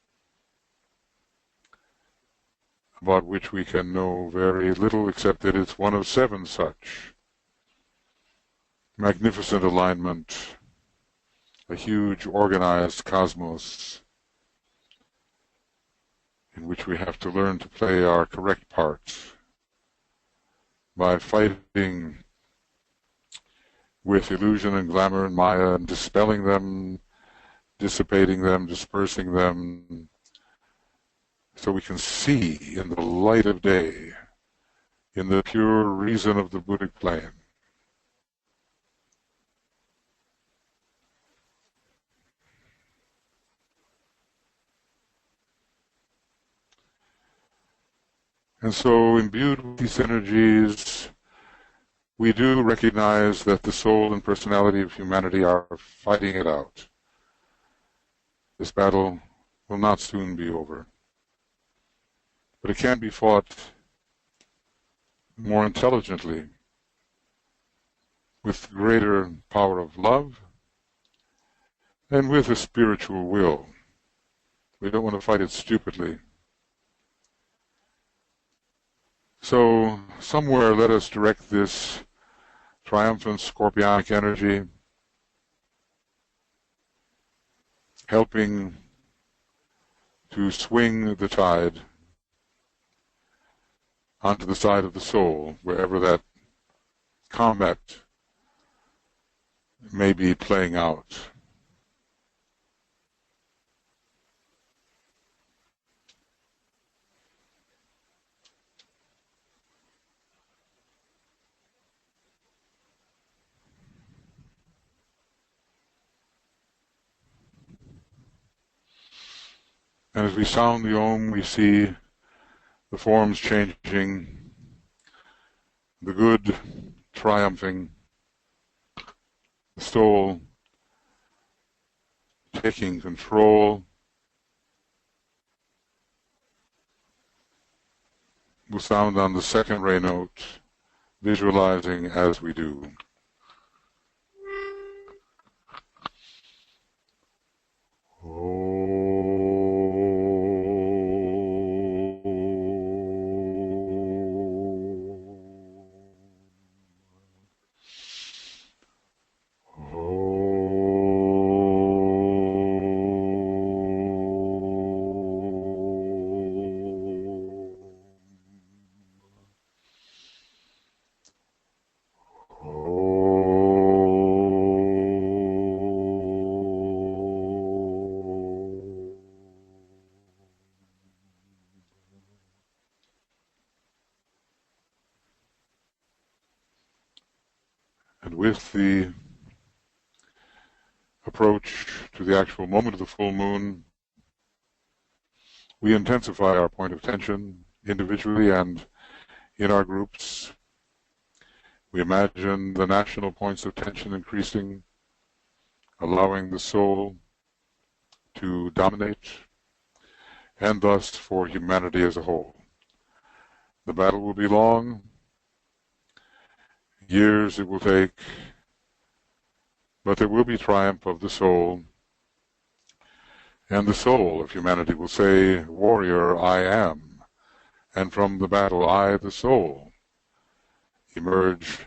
about which we can know very little, except that it's one of 7 such. Magnificent alignment, a huge organized cosmos in which we have to learn to play our correct part by fighting with illusion and glamour and Maya and dispelling them, dissipating them, dispersing them, so we can see in the light of day, in the pure reason of the Buddhic plane. And so, imbued with these energies, we do recognize that the soul and personality of humanity are fighting it out. This battle will not soon be over, but it can be fought more intelligently, with greater power of love, and with a spiritual will. We don't want to fight it stupidly. So, somewhere let us direct this triumphant scorpionic energy, helping to swing the tide onto the side of the soul, wherever that combat may be playing out. And as we sound the Om, we see the forms changing, the good triumphing, the soul taking control. We'll sound on the second ray note, visualizing as we do. And with the approach to the actual moment of the full moon, we intensify our point of tension individually and in our groups. We imagine the national points of tension increasing, allowing the soul to dominate, and thus for humanity as a whole. The battle will be long. Years it will take, but there will be triumph of the soul, and the soul of humanity will say, "Warrior, I am," and from the battle, I, the soul, emerge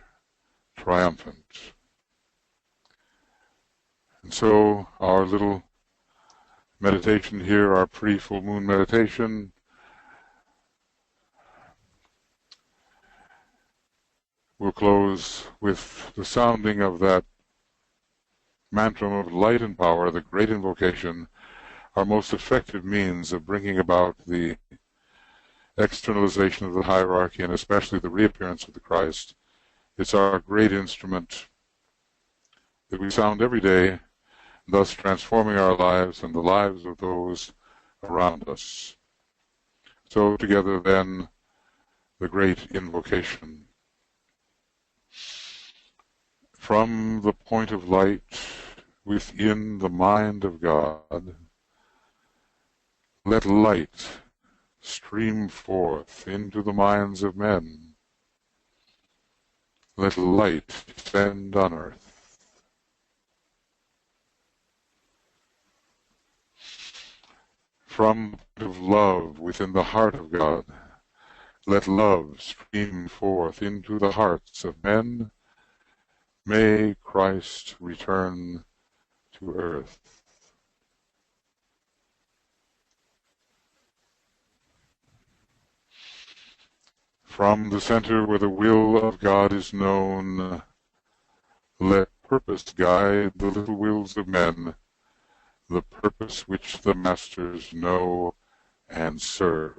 triumphant. And so our little meditation here, our pre-full moon meditation, we'll close with the sounding of that mantra of light and power, the great invocation, our most effective means of bringing about the externalization of the hierarchy and especially the reappearance of the Christ. It's our great instrument that we sound every day, thus transforming our lives and the lives of those around us. So together then, the great invocation. From the point of light within the mind of God, let light stream forth into the minds of men. Let light descend on earth. From the point of love within the heart of God, let love stream forth into the hearts of men. May Christ return to earth. From the center where the will of God is known, let purpose guide the little wills of men, the purpose which the masters know and serve.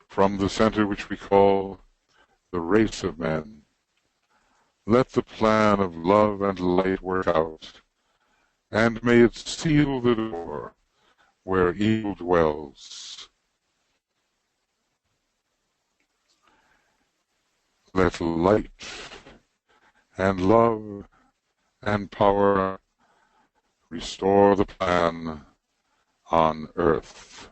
From the center which we call the race of men, let the plan of love and light work out, and may it seal the door where evil dwells. Let light and love and power restore the plan on earth.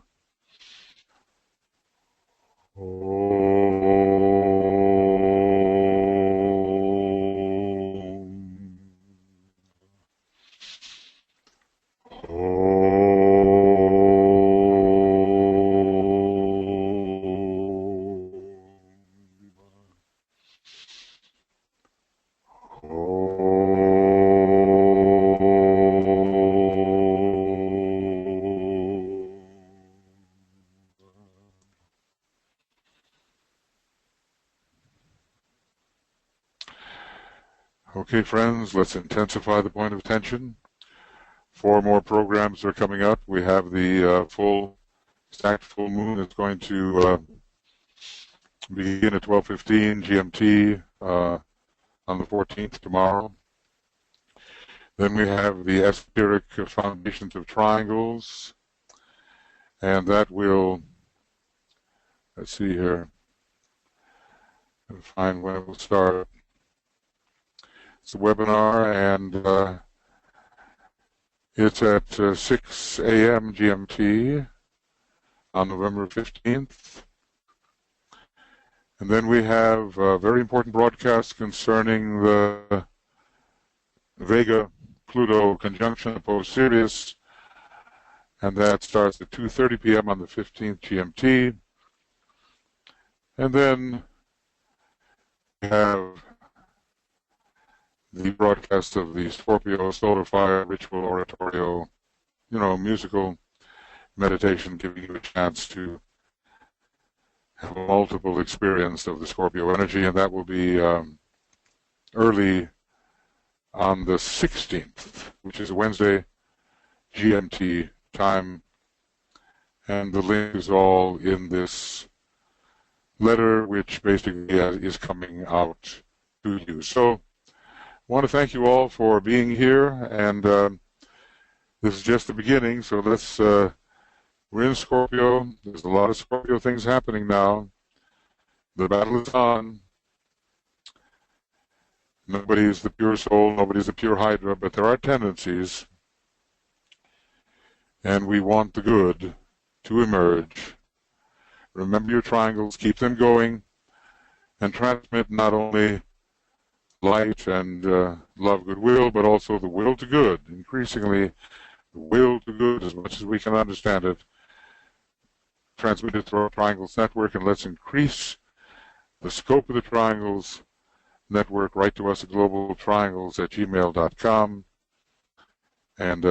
Okay, friends, let's intensify the point of attention. 4 more programs are coming up. We have the stacked full moon is going to begin at 12:15 GMT on the 14th tomorrow. Then we have the Esoteric Foundations of Triangles, and that will, let's see here, I'll find when it will start. It's a webinar, and it's at 6 a.m. GMT on November 15th. And then we have a very important broadcast concerning the Vega-Pluto conjunction opposed Sirius, and that starts at 2:30 p.m. on the 15th GMT. And then we have the broadcast of the Scorpio Solar Fire Ritual Oratorio, musical meditation, giving you a chance to have a multiple experience of the Scorpio energy, and that will be early on the 16th, which is a Wednesday GMT time, and the link is all in this letter, which basically is coming out to you. So I want to thank you all for being here, and this is just the beginning, so let's, we're in Scorpio. There's a lot of Scorpio things happening now. The battle is on. Nobody's the pure soul, nobody's the pure Hydra, but there are tendencies, and we want the good to emerge. Remember your triangles, keep them going, and transmit not only light and love, goodwill, but also the will to good. Increasingly, the will to good, as much as we can understand it, transmitted through our Triangles Network, and let's increase the scope of the Triangles Network. Write to us at globaltriangles@gmail.com, and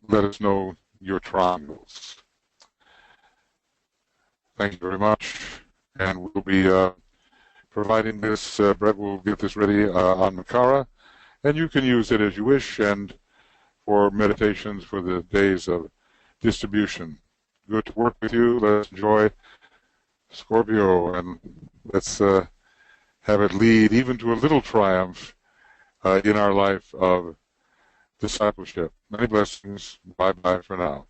let us know your triangles. Thank you very much, and we'll be providing this. Brett will get this ready on Makara, and you can use it as you wish, and for meditations for the days of distribution. Good to work with you. Let's enjoy Scorpio, and let's have it lead even to a little triumph in our life of discipleship. Many blessings. Bye-bye for now.